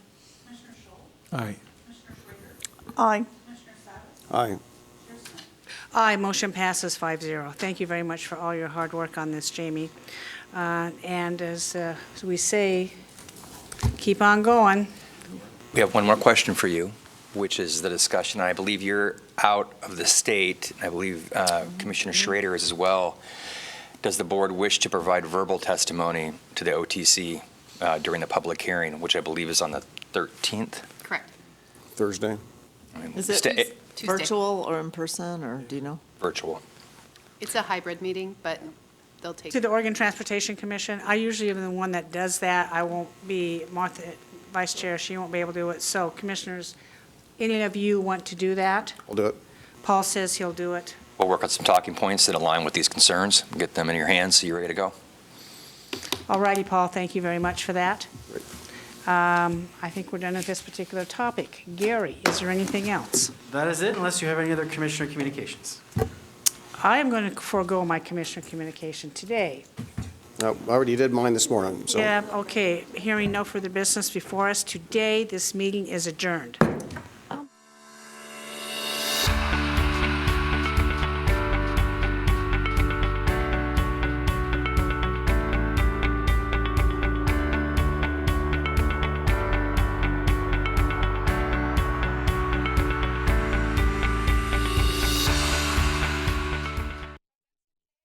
Speaker 8: Aye.
Speaker 10: Aye.
Speaker 6: Aye.
Speaker 1: Aye, motion passes 5-0. Thank you very much for all your hard work on this, Jamie. And as we say, keep on going.
Speaker 11: We have one more question for you, which is the discussion. I believe you're out of the state. I believe Commissioner Schrader is as well. Does the board wish to provide verbal testimony to the OTC during the public hearing, which I believe is on the 13th?
Speaker 12: Correct.
Speaker 6: Thursday?
Speaker 5: Is it
Speaker 12: Tuesday.
Speaker 5: virtual or in person, or do you know?
Speaker 11: Virtual.
Speaker 12: It's a hybrid meeting, but they'll take.
Speaker 1: To the Oregon Transportation Commission, I usually am the one that does that. I won't be, Martha, Vice Chair, she won't be able to do it. So commissioners, any of you want to do that?
Speaker 6: I'll do it.
Speaker 1: Paul says he'll do it.
Speaker 11: We'll work on some talking points that align with these concerns, get them in your hands so you're ready to go.
Speaker 1: All righty, Paul, thank you very much for that. I think we're done with this particular topic. Gary, is there anything else?
Speaker 2: That is it, unless you have any other commissioner communications.
Speaker 1: I am going to forego my commissioner communication today.
Speaker 6: No, I already did mine this morning, so.
Speaker 1: Yeah, okay. Hearing no further business before us today, this meeting is adjourned.